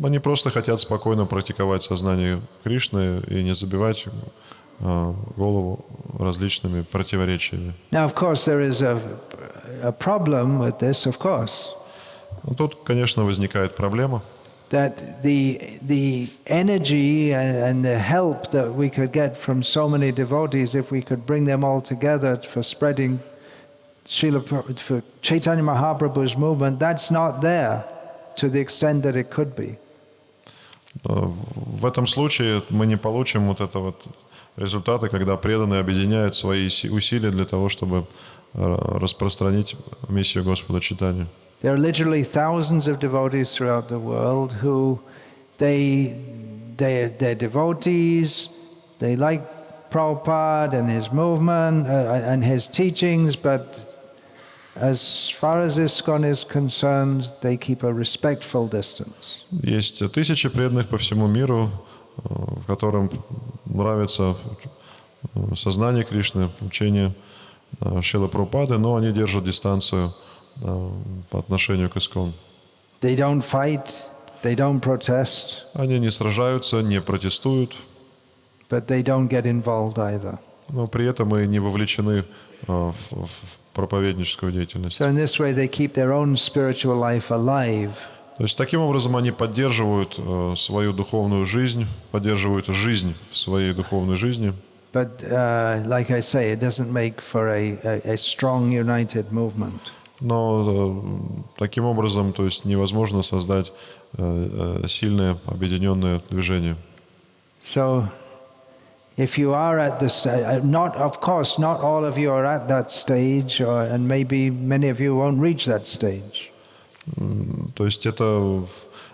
Они просто хотят спокойно практиковать сознание Кришны и не забивать голову различными противоречиями. Now, of course, there is a problem with this, of course. Тут, конечно, возникает проблема. That the energy and the help that we could get from so many devotees, if we could bring them all together for spreading for Chaitanya Mahaprabhu's movement, that's not there to the extent that it could be. В этом случае мы не получим вот это вот результаты, когда преданные объединяют свои усилия для того, чтобы распространить миссию Господа Чайтаньи. There are literally thousands of devotees throughout the world who they're devotees, they like Prabhupada and his movement and his teachings, but as far as ISKCON is concerned, they keep a respectful distance. Есть тысячи преданных по всему миру, которым нравится сознание Кришны, учение Шрилы Прабхупады, но они держат дистанцию по отношению к ISKCON. They don't fight, they don't protest. Они не сражаются, не протестуют. But they don't get involved either. Но при этом и не вовлечены в проповедническую деятельность. So in this way they keep their own spiritual life alive. То есть таким образом они поддерживают свою духовную жизнь, поддерживают жизнь в своей духовной жизни. But like I say, it doesn't make for a strong united movement. Но таким образом, то есть невозможно создать сильное объединенное движение. So If you are at the stage, not, of course, not all of you are at that stage, and maybe many of you won't reach that stage. То есть это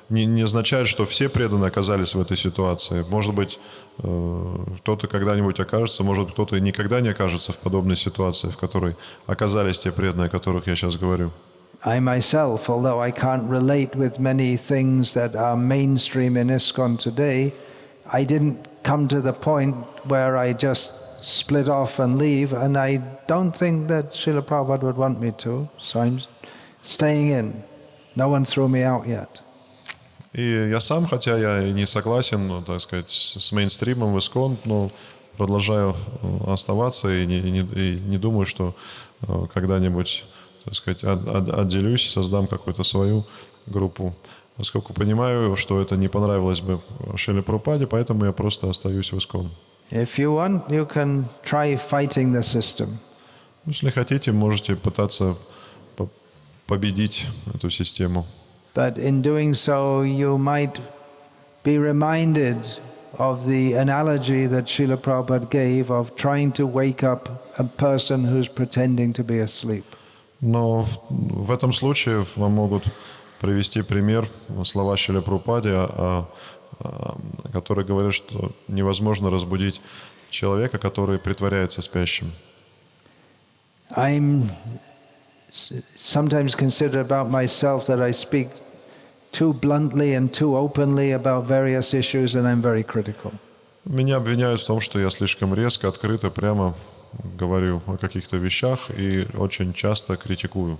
не означает, что все преданные оказались в этой ситуации. Может быть, кто-то когда-нибудь окажется, может быть, кто-то и никогда не окажется в подобной ситуации, в которой оказались те преданные, о которых я сейчас говорю. I myself, although I can't relate with many things that are mainstream in ISKCON today, I didn't come to the point where I just split off and leave, and I don't think that Srila Prabhupada would want me to, so I'm staying in. No one threw me out yet. И я сам, хотя я и не согласен, ну, так сказать, с мейнстримом в ISKCON, но продолжаю оставаться и не думаю, что когда-нибудь, так сказать, отделюсь, создам какую-то свою группу. Поскольку понимаю, что это не понравилось бы Шриле Прабхупаде, поэтому я просто остаюсь в ISKCON. If you want, you can try fighting the system. Если хотите, можете пытаться победить эту систему. But in doing so, you might be reminded of the analogy that Srila Prabhupada gave of trying to wake up a person who's pretending to be asleep. Но в этом случае вам могут привести пример слова Шрилы Прабхупады, который говорит, что невозможно разбудить человека, который притворяется спящим. I'm sometimes consider about myself that I speak too bluntly and too openly about various issues, and I'm very critical. Меня обвиняют в том, что я слишком резко, открыто, прямо говорю о каких-то вещах и очень часто критикую.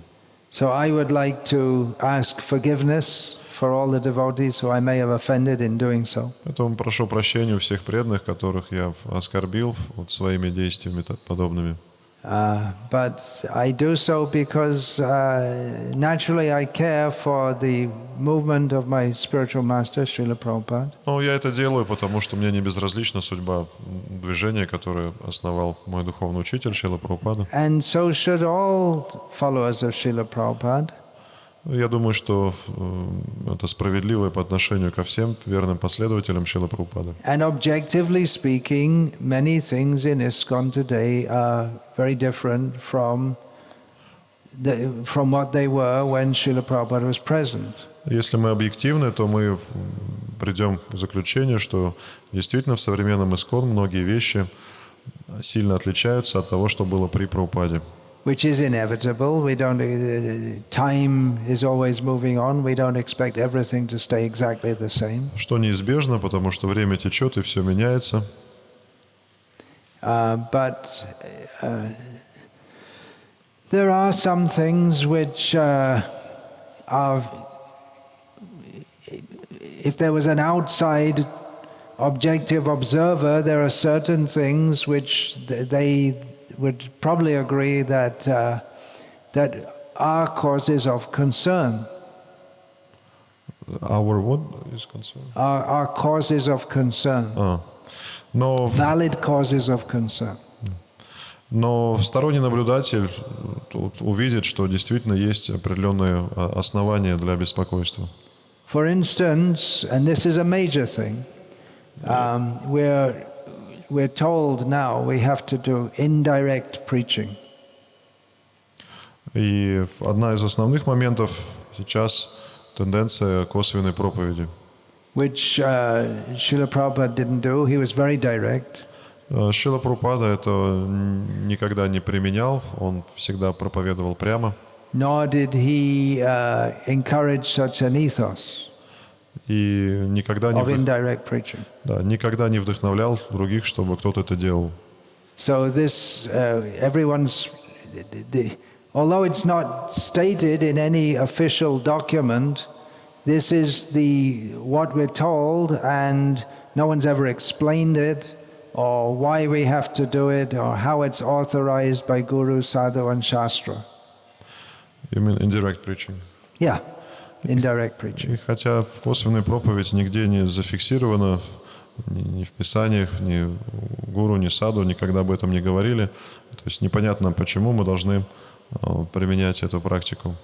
So I would like to ask forgiveness for all the devotees who I may have offended in doing so. Поэтому прошу прощения у всех преданных, которых я оскорбил вот своими действиями подобными. But I do so because naturally I care for the movement of my spiritual master, Srila Prabhupada. Но я это делаю, потому что мне не безразлична судьба движения, которое основал мой духовный учитель Шрила Прабхупада. And so should all followers of Srila Prabhupada. Я думаю, что это справедливо по отношению ко всем верным последователям Шрилы Прабхупады. And objectively speaking, many things in ISKCON today are very different from what they were when Srila Prabhupada was present. Если мы объективны, то мы придем к заключению, что действительно в современном ISKCON многие вещи сильно отличаются от того, что было при Прабхупаде. Which is inevitable. Time is always moving on. We don't expect everything to stay exactly the same. Что неизбежно, потому что время течет и все меняется. But there are some things which are, if there was an outside objective observer, there are certain things which they would probably agree that are causes of concern. Our what is concern? Are causes of concern. Но Valid causes of concern. Но сторонний наблюдатель увидит, что действительно есть определенные основания для беспокойства. For instance, and this is a major thing, we're told now we have to do indirect preaching. И одна из основных моментов сейчас тенденция косвенной проповеди. Which Srila Prabhupada didn't do. He was very direct. Шрила Прабхупада это никогда не применял, он всегда проповедовал прямо. Nor did he encourage such an ethos И никогда of indirect preaching. никогда не вдохновлял других, чтобы кто-то это делал. So this, although it's not stated in any official document, this is what we're told, and no one's ever explained it, or why we have to do it, or how it's authorized by Guru, Sadhu, and Shastra. You mean indirect preaching? Yeah, indirect preaching. И хотя косвенная проповедь нигде не зафиксирована, ни в Писаниях, ни гуру, ни саду никогда об этом не говорили, то есть непонятно, почему мы должны применять эту практику.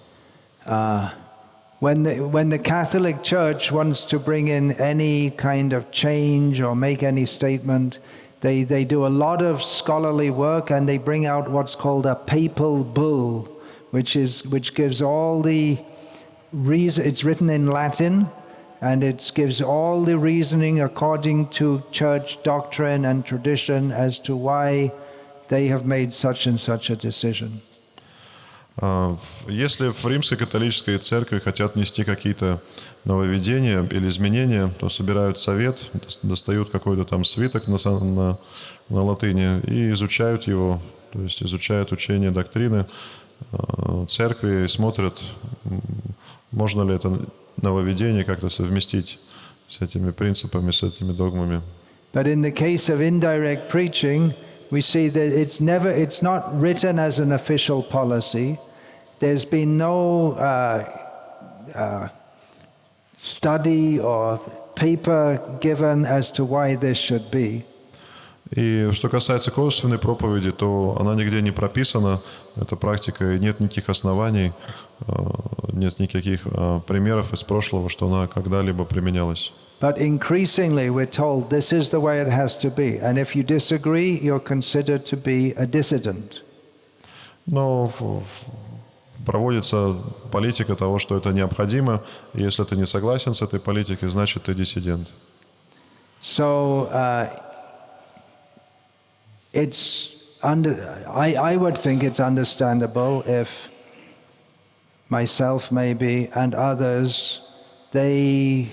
When the Catholic Church wants to bring in any kind of change or make any statement, they do a lot of scholarly work, and they bring out what's called a papal bull, which gives all the reason. It's written in Latin, and it gives all the reasoning according to church doctrine and tradition as to why they have made such and such a decision. Если в Римской католической церкви хотят нести какие-то нововведения или изменения, то собирают совет, достают какой-то там свиток на латыни и изучают его, то есть изучают учение доктрины церкви и смотрят, можно ли это нововведение как-то совместить с этими принципами, с этими догмами. But in the case of indirect preaching, we see that it's not written as an official policy. There's been no study or paper given as to why this should be. И что касается косвенной проповеди, то она нигде не прописана, эта практика, и нет никаких оснований, нет никаких примеров из прошлого, что она когда-либо применялась. But increasingly we're told this is the way it has to be, and if you disagree, you're considered to be a dissident. Но проводится политика того, что это необходимо, и если ты не согласен с этой политикой, значит ты диссидент. So I would think it's understandable if myself maybe and others, they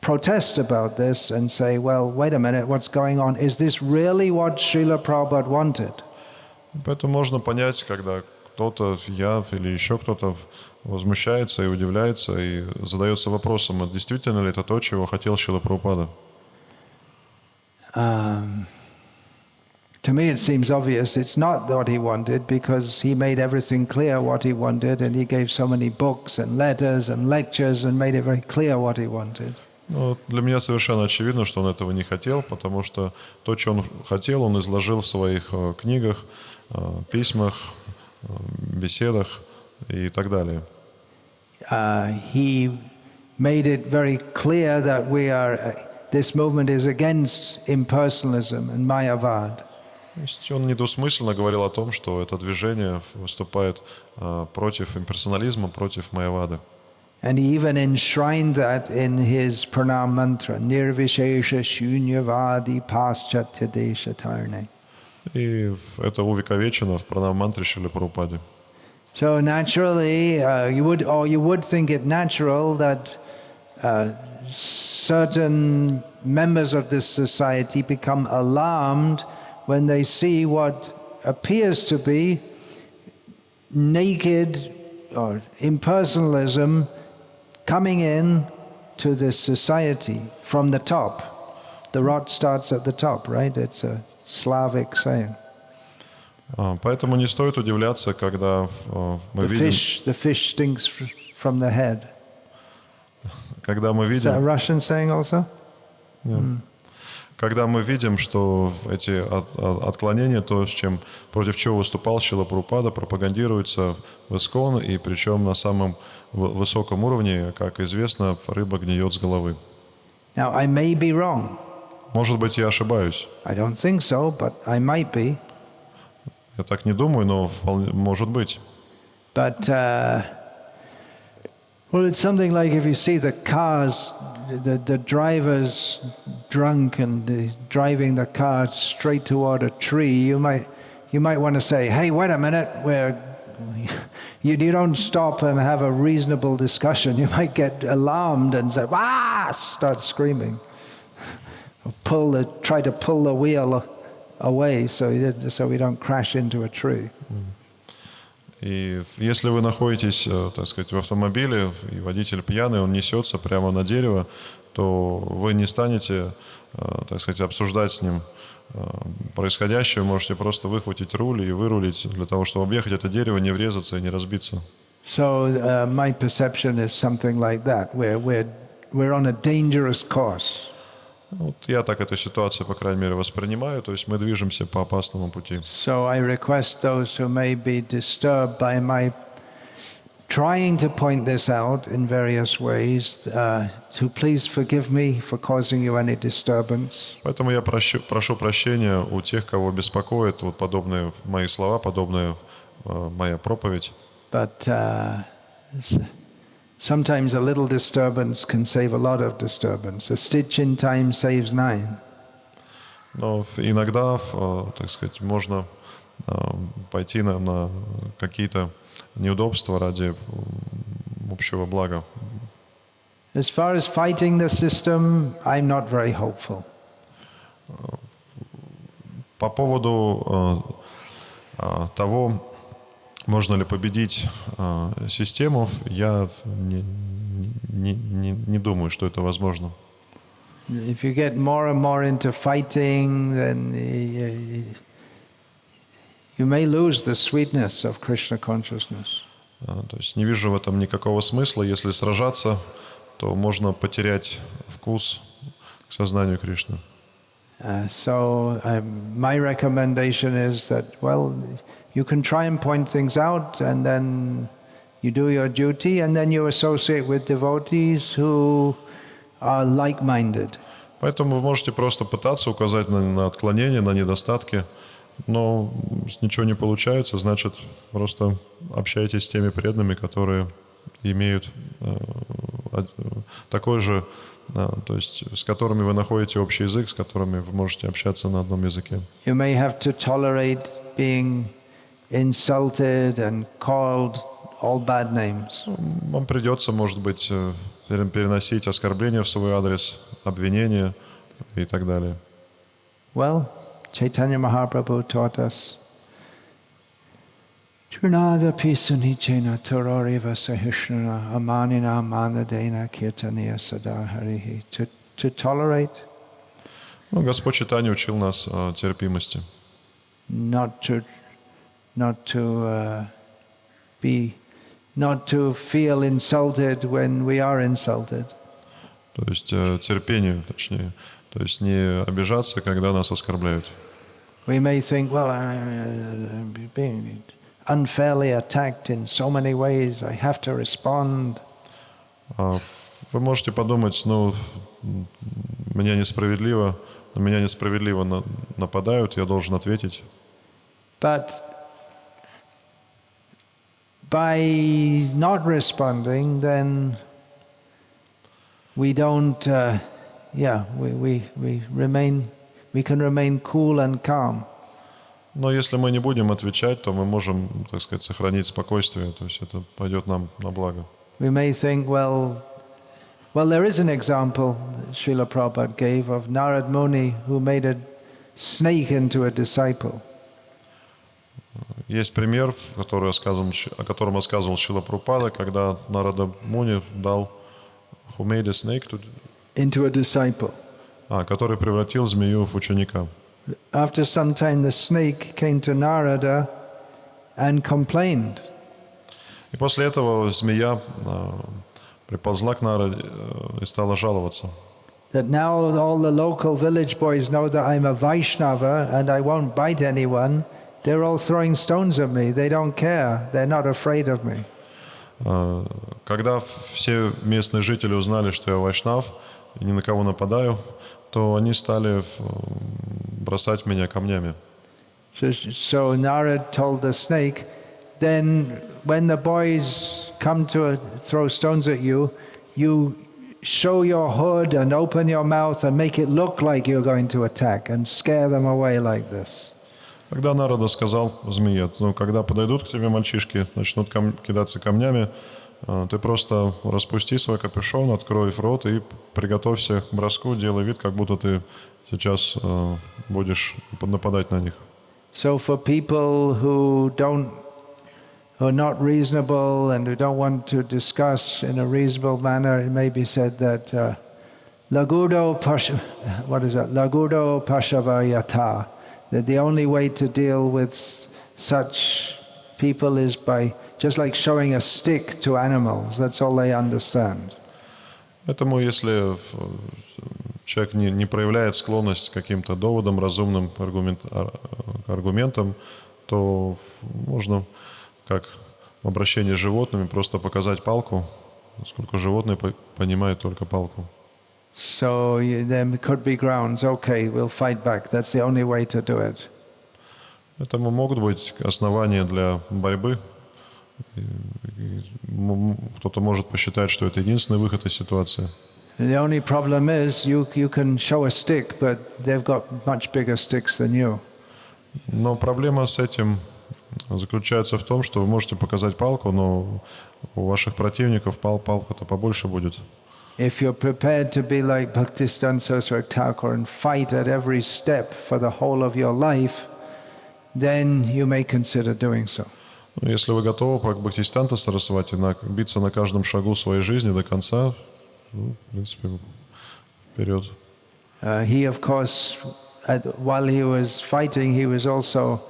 protest about this and say, well, wait a minute, what's going on? Is this really what Srila Prabhupada wanted? Поэтому можно понять, когда кто-то, я или еще кто-то возмущается и удивляется и задается вопросом, а действительно ли это то, чего хотел Шрила Прабхупада? To me it seems obvious it's not what he wanted, because he made everything clear what he wanted, and he gave so many books and letters and lectures and made it very clear what he wanted. Ну, для меня совершенно очевидно, что он этого не хотел, потому что то, что он хотел, он изложил в своих книгах, письмах, беседах и так далее. He made it very clear that this movement is against impersonalism and Mayavad. То есть он недвусмысленно говорил о том, что это движение выступает против имперсонализма, против майявады. And he even enshrined that in his pranam mantra, Nirvishesha Shunyavadi Paschatya Deshatarne. И это увековечено в пранам-мантре Шрилы Прабхупады. So naturally, you would think it natural that certain members of this society become alarmed when they see what appears to be naked or impersonalism coming in to this society from the top. The rot starts at the top, right? It's a Slavic saying. Поэтому не стоит удивляться, когда мы видим... The fish stinks from the head. Когда мы видим... Is that a Russian saying also? Когда мы видим, что эти отклонения, то, против чего выступал Шрила Прабхупада, пропагандируется в ISKCON, и причем на самом высоком уровне, как известно, рыба гниет с головы. Now, I may be wrong. Может быть, я ошибаюсь. I don't think so, but I might be. Я так не думаю, но вполне может быть. But, well, it's something like if you see the cars, the driver's drunk and driving the car straight toward a tree, you might want to say, hey, wait a minute, you don't stop and have a reasonable discussion. You might get alarmed and say, start screaming. Try to pull the wheel away so we don't crash into a tree. И если вы находитесь, так сказать, в автомобиле, и водитель пьяный, он несется прямо на дерево, то вы не станете, так сказать, обсуждать с ним происходящее, вы можете просто выхватить руль и вырулить для того, чтобы объехать это дерево, не врезаться и не разбиться. So my perception is something like that, where we're on a dangerous course. Вот я так эту ситуацию, по крайней мере, воспринимаю, то есть мы движемся по опасному пути. So I request those who may be disturbed by my trying to point this out in various ways, to please forgive me for causing you any disturbance. Поэтому я прошу прощения у тех, кого беспокоит вот подобные мои слова, подобная моя проповедь. But sometimes a little disturbance can save a lot of disturbance. A stitch in time saves 9. Но иногда, так сказать, можно пойти на какие-то неудобства ради общего блага. As far as fighting the system, I'm not very hopeful. По поводу того, можно ли победить систему, я не думаю, что это возможно. If you get more and more into fighting, then you may lose the sweetness of Krishna consciousness. То есть не вижу в этом никакого смысла. Если сражаться, то можно потерять вкус к сознанию Кришны. So my recommendation is that, well, you can try and point things out, and then you do your duty, and then you associate with devotees who are like-minded. Поэтому вы можете просто пытаться указать на отклонения, на недостатки, но ничего не получается, значит, просто общайтесь с теми преданными, которые имеют такой же, то есть с которыми вы находите общий язык, с которыми вы можете общаться на одном языке. You may have to tolerate being insulted and called all bad names. Вам придется, может быть, переносить оскорбления в свой адрес, обвинения и так далее. Well, Chaitanya Mahaprabhu taught us Trinada pisunichena tororiva sahishnana amanina manadena kirtaniya sadaharihi. To tolerate. Господь Чайтанья учил нас терпимости. Not to feel insulted when we are insulted. То есть терпению, точнее. То есть не обижаться, когда нас оскорбляют. We may think, well, I'm being unfairly attacked in so many ways, I have to respond. Вы можете подумать, на меня несправедливо нападают, я должен ответить. But by not responding, then we don't, we can remain cool and calm. Но если мы не будем отвечать, то мы можем, так сказать, сохранить спокойствие, то есть это пойдет нам на благо. We may think, well, there is an example Srila Prabhupada gave of Narad Muni who made a snake into a disciple. Есть пример, о котором рассказывал Шрила Прабхупада, когда Нарада Муни дал who made a snake into a disciple. Который превратил змею в ученика. After some time, the snake came to Narada and complained. И после этого змея приползла к Нараде и стала жаловаться. That now all the local village boys know that I'm a Vaishnava and I won't bite anyone. They're all throwing stones at me. They don't care. They're not afraid of me. Когда все местные жители узнали, что я вайшнав и ни на кого нападаю, то они стали бросать меня камнями. So Narad told the snake, then when the boys come to throw stones at you, you show your hood and open your mouth and make it look like you're going to attack and scare them away like this. Тогда Нарада сказал змее, когда подойдут к тебе мальчишки, начнут кидаться камнями, ты просто распусти свой капюшон, открой рот и приготовься к броску, делай вид, как будто ты сейчас будешь нападать на них. So for people who are not reasonable and who don't want to discuss in a reasonable manner, it may be said that lagudo pashavayata, that the only way to deal with such people is by just like showing a stick to animals. That's all they understand. Поэтому если человек не проявляет склонность к каким-то доводам, разумным аргументам, то можно как в обращении с животными просто показать палку, поскольку животные понимают только палку. So there could be grounds, okay, we'll fight back. That's the only way to do it. Поэтому могут быть основания для борьбы. Кто-то может посчитать, что это единственный выход из ситуации. The only problem is you can show a stick, but they've got much bigger sticks than you. Но проблема с этим заключается в том, что вы можете показать палку, но у ваших противников палка-то побольше будет. If you're prepared to be like Bhaktisiddhanta Saraswati Thakur and fight at every step for the whole of your life, then you may consider doing so. Если вы готовы, как Бхактисиданта Сарасвати, биться на каждом шагу своей жизни до конца, в принципе, вперед. He, of course, while he was fighting, he was also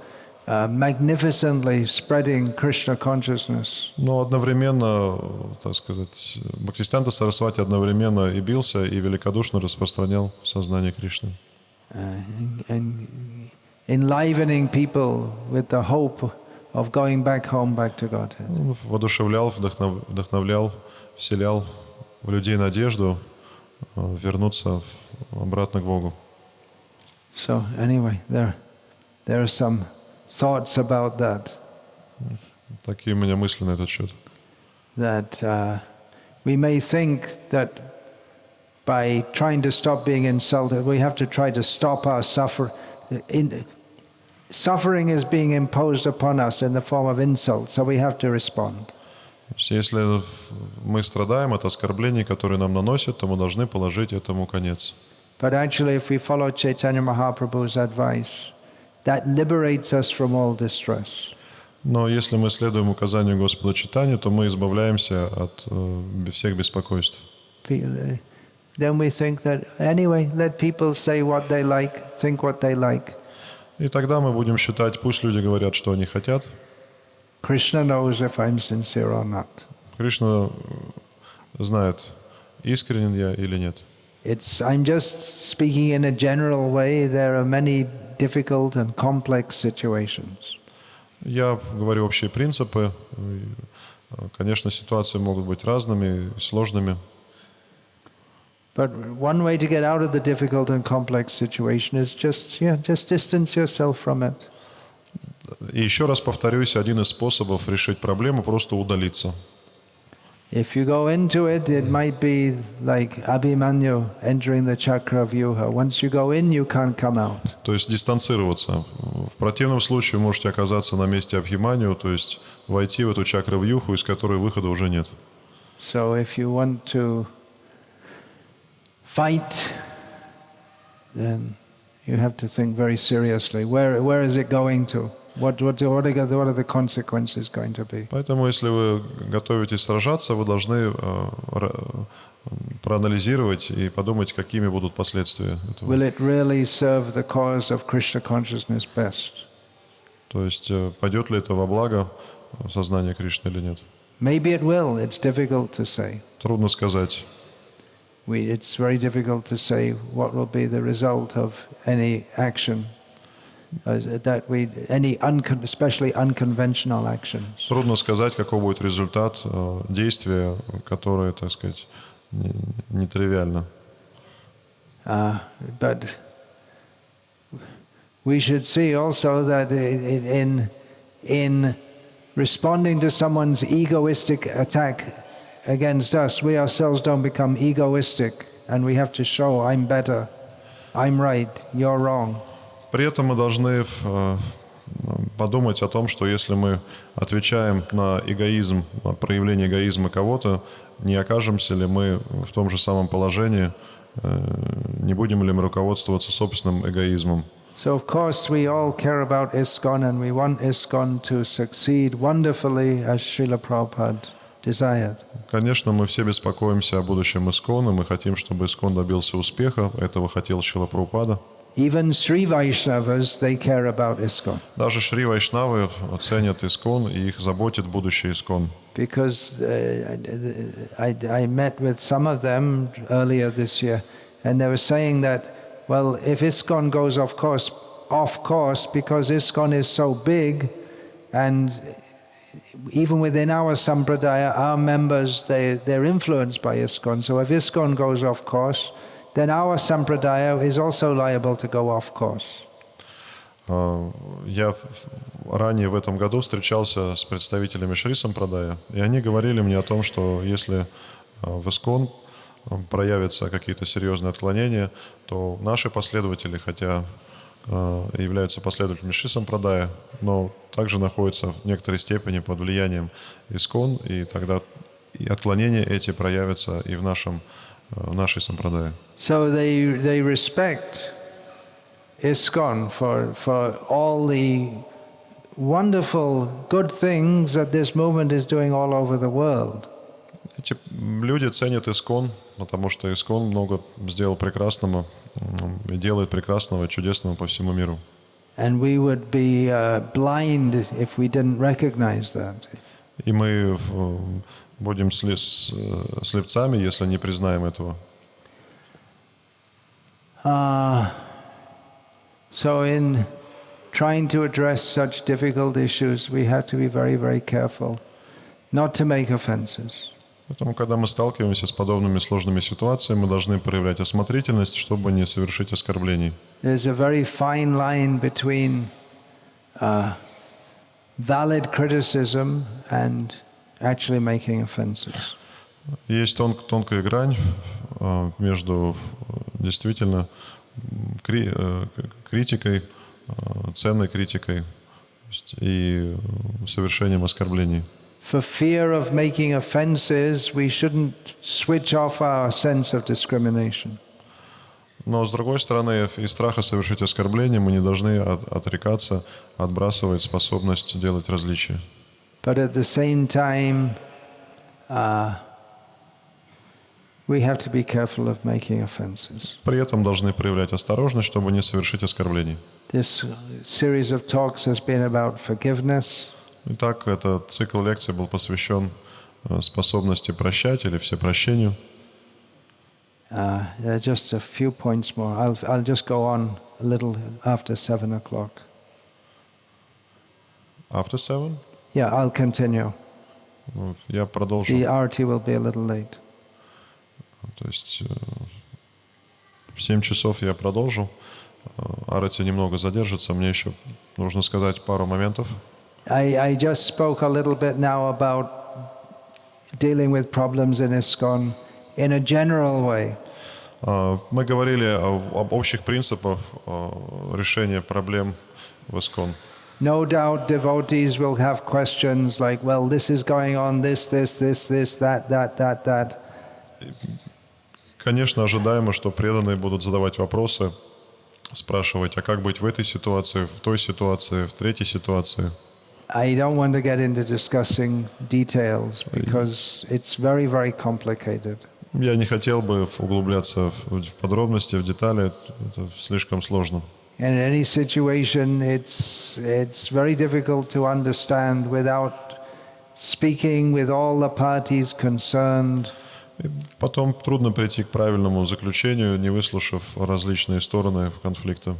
magnificently spreading Krishna consciousness. Но одновременно, так сказать, Бхактисиданта Сарасвати одновременно и бился, и великодушно распространял сознание Кришны. And enlivening people with the hope of going back home, back to Godhead. Он воодушевлял, вдохновлял, вселял в людей надежду вернуться обратно к Богу. So anyway, there are some thoughts about that. Такие у меня мысли на этот счет. That we may think that by trying to stop being insulted, we have to try to stop our suffering is being imposed upon us in the form of insult, so we have to respond. Если мы страдаем от оскорблений, которые нам наносят, то мы должны положить этому конец. But actually, if we follow Chaitanya Mahaprabhu's advice, that liberates us from all distress. Но если мы следуем указанию Господа Чайтаньи, то мы избавляемся от всех беспокойств. Then we think that, anyway, let people say what they like, think what they like. И тогда мы будем считать, пусть люди говорят, что они хотят. Krishna knows if I'm sincere or not. Кришна знает, искренен я или нет. I'm just speaking in a general way. There are many difficult and complex situations. Я говорю общие принципы. Конечно, ситуации могут быть разными, сложными. But one way to get out of the difficult and complex situation is just distance yourself from it. И еще раз повторюсь, один из способов решить проблему — просто удалиться. If you go into it, it might be like Abhimanyu entering the chakra vyuha. Once you go in, you can't come out. То есть дистанцироваться. В противном случае вы можете оказаться на месте Абхиманью, то есть войти в эту чакра-вьюху, из которой выхода уже нет. So if you want to fight, then you have to think very seriously. Where is it going to? What are the consequences going to be? Поэтому, если вы готовитесь сражаться, вы должны проанализировать и подумать, какими будут последствия этого. Will it really serve the cause of Krishna consciousness best? То есть, пойдет ли это во благо сознания Кришны или нет? Maybe it will. It's difficult to say. Трудно сказать. It's very difficult to say what will be the result of any action. Especially unconventional actions. Трудно сказать, какой будет результат действия, которое, так сказать, нетривиально. But we should see also that in responding to someone's egoistic attack against us, we ourselves don't become egoistic, and we have to show I'm better, I'm right, you're wrong. При этом мы должны подумать о том, что если мы отвечаем на эгоизм, на проявление эгоизма кого-то, не окажемся ли мы в том же самом положении, не будем ли мы руководствоваться собственным эгоизмом. So of course we all care about ISKCON and we want ISKCON to succeed wonderfully as Srila Prabhupada desired. Конечно, мы все беспокоимся о будущем ISKCON, и мы хотим, чтобы ISKCON добился успеха. Этого хотел Шрила Прабхупада. Even Sri Vaishnavas, they care about ISKCON. Даже Шри Вайшнавы ценят ISKCON, и их заботит будущее ISKCON. Because I met with some of them earlier this year, and they were saying that, well, if ISKCON goes off course, because ISKCON is so big, and even within our sampradaya, our members, they're influenced by ISKCON. So if ISKCON goes off course, then our sampradaya is also liable to go off course. Я ранее в этом году встречался с представителями Шри Сампрадая, и они говорили мне о том, что если в ISKCON проявятся какие-то серьезные отклонения, то наши последователи, хотя являются последователями Шри Сампрадая, но также находятся в некоторой степени под влиянием ISKCON, и тогда и отклонения эти проявятся и в нашей сампрадае. So they respect ISKCON for all the wonderful good things that this movement is doing all over the world. Эти люди ценят ISKCON, потому что ISKCON много сделал прекрасного и делает прекрасного, чудесного по всему миру. And we would be blind if we didn't recognize that. И мы будем слепцами, если не признаем этого. So in trying to address such difficult issues, we have to be very, very careful not to make offenses. Поэтому, когда мы сталкиваемся с подобными сложными ситуациями, мы должны проявлять осмотрительность, чтобы не совершить оскорблений. There's a very fine line between valid criticism and actually making offenses. Есть тонкая грань между действительно критикой, ценной критикой и совершением оскорблений. For fear of making offenses, we shouldn't switch off our sense of discrimination. Но, с другой стороны, из страха совершить оскорбление мы не должны отрекаться, отбрасывать способность делать различия. But at the same time, we have to be careful of making offenses. При этом должны проявлять осторожность, чтобы не совершить оскорблений. This series of talks has been about forgiveness. Итак, этот цикл лекций был посвящен способности прощать или всепрощению. There are just a few points more. I'll just go on a little after 7 o'clock. After 7? Yeah, I'll continue. Я продолжу. The arati will be a little late. То есть в 7 часов я продолжу. Арати немного задержится. Мне еще нужно сказать пару моментов. I just spoke a little bit now about dealing with problems in ISKCON in a general way. Мы говорили об общих принципах решения проблем в ISKCON. No doubt devotees will have questions like, well, this is going on, this, that. Конечно, ожидаемо, что преданные будут задавать вопросы, спрашивать, а как быть в этой ситуации, в той ситуации, в третьей ситуации. I don't want to get into discussing details because it's very, very complicated. Я не хотел бы углубляться в подробности, в детали, это слишком сложно. And in any situation, it's very difficult to understand without speaking with all the parties concerned. И потом трудно прийти к правильному заключению, не выслушав различные стороны конфликта.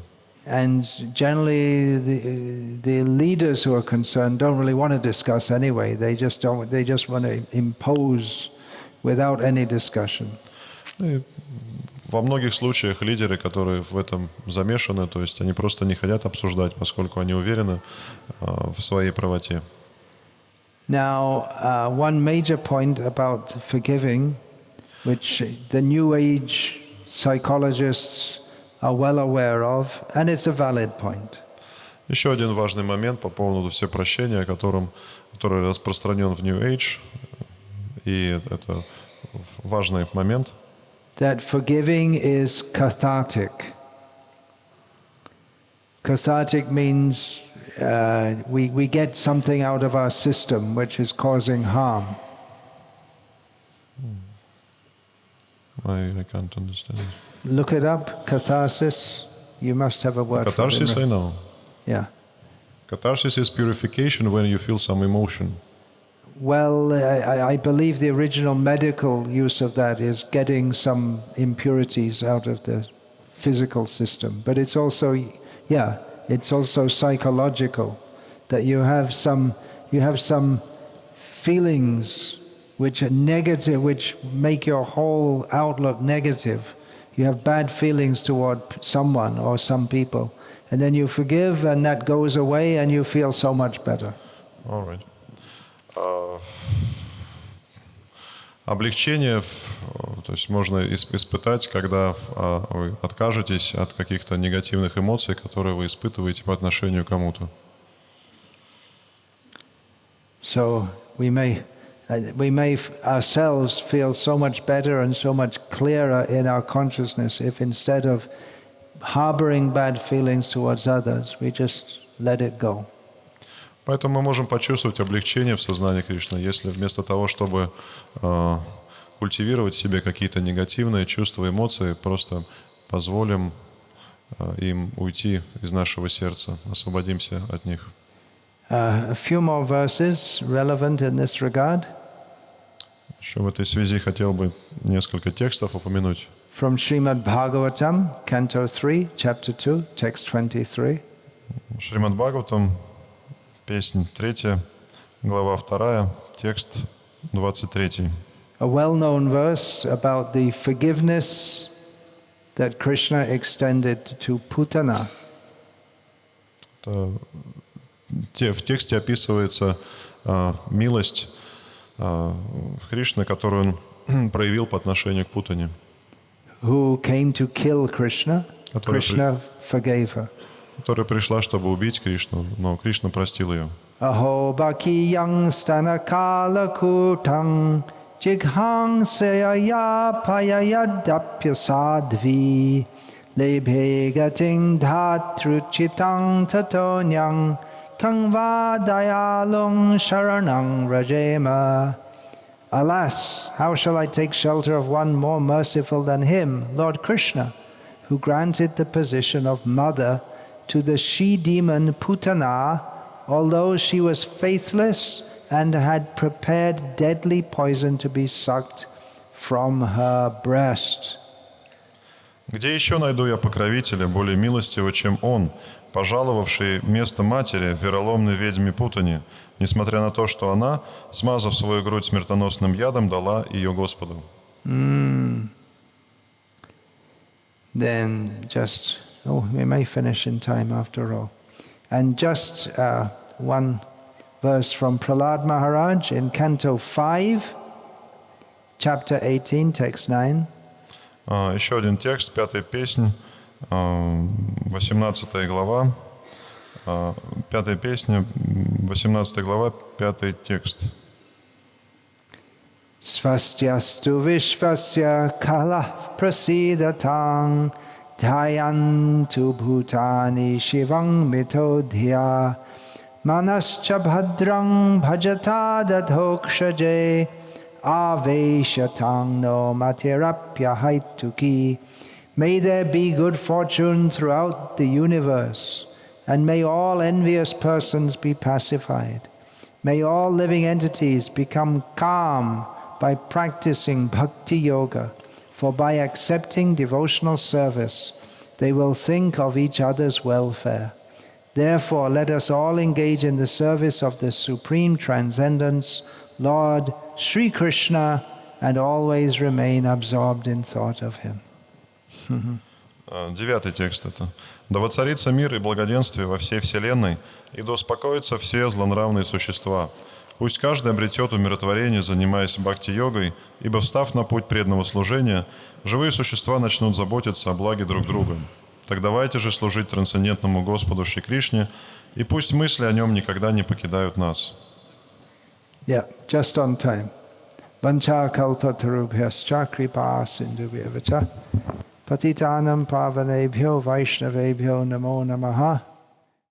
And generally, the leaders who are concerned don't really want to discuss anyway. They just want to impose without any discussion. И во многих случаях лидеры, которые в этом замешаны, то есть они просто не хотят обсуждать, поскольку они уверены в своей правоте. Now, one major point about forgiving, which the New Age psychologists are well aware of, and it's a valid point. Еще один важный момент по поводу всепрощения, который распространен в New Age, и это важный момент. That forgiving is cathartic. Cathartic means we get something out of our system which is causing harm. I can't understand. Look it up, catharsis. You must have a word for it. Catharsis, I know. Yeah. Catharsis is purification when you feel some emotion. Well, I believe the original medical use of that is getting some impurities out of the physical system. But it's also, it's also psychological, that you have some you have some feelings which are negative, which make your whole outlook negative. You have bad feelings toward someone or some people, and then you forgive, and that goes away, and you feel so much better. All right. Облегчение, то есть можно испытать, когда вы откажетесь от каких-то негативных эмоций, которые вы испытываете по отношению к кому-то. So we may ourselves feel so much better and so much clearer in our consciousness if instead of harboring bad feelings towards others, we just let it go. Поэтому мы можем почувствовать облегчение в сознании Кришны, если вместо того, чтобы культивировать в себе какие-то негативные чувства, эмоции, просто позволим им уйти из нашего сердца, освободимся от них. A few more verses relevant in this regard. Еще в этой связи хотел бы несколько текстов упомянуть. From Srimad Bhagavatam, Canto 3, Chapter 2, Text 23. Srimad Bhagavatam, песнь 3, глава 2, текст 23. A well-known verse about the forgiveness that Krishna extended to Putana. В тексте описывается милость Кришны, которую он проявил по отношению к Путане. Who came to kill Krishna, Krishna forgave her. Которая пришла, чтобы убить Кришну, но Кришна простил ее. Aho bhakiyang stanakala kutang jighang sayaya payayadapya sadvi lebhe gating dhatruchitang tatonyang kangva dayalung sharanang rajema. Alas, how shall I take shelter of one more merciful than him, Lord Krishna, who granted the position of mother to the she-demon Putana, although she was faithless and had prepared deadly poison to be sucked from her breast. Где еще найду я покровителя, более милостивого, чем он, пожаловавший место матери вероломной ведьме Путане, несмотря на то, что она, смазав свою грудь смертоносным ядом, дала ее Господу. Then just, we may finish in time after all. And just one verse from Prahlad Maharaj in Canto 5, Chapter 18, Text 9. Еще один текст, 5-я песнь, 18 глава, 5-я песня, 18 глава, 5-й текст. Svastyastu vishvasya kalah prasidatang dhayantu bhutani shivang mitodhya manascha bhadrang bhajata dadhokshaje aveshatang no matirapya haituki. May there be good fortune throughout the universe, and may all envious persons be pacified. May all living entities become calm by practicing Bhakti Yoga, for by accepting devotional service, they will think of each other's welfare. Therefore, let us all engage in the service of the Supreme Transcendence, Lord Sri Krishna, and always remain absorbed in thought of Him. 9-й текст это. «Да воцарится мир и благоденствие во всей вселенной, и да успокоятся все злонравные существа. Пусть каждый обретет умиротворение, занимаясь бхакти-йогой, ибо, встав на путь преданного служения, живые существа начнут заботиться о благе друг друга. Так давайте же служить трансцендентному Господу Шри Кришне, и пусть мысли о Нем никогда не покидают нас». Yeah, just on time. Vancha kalpatarubhyascha kripa sindhubhyavacha patitanam pavanebhyo vaishnavebhyo namo namaha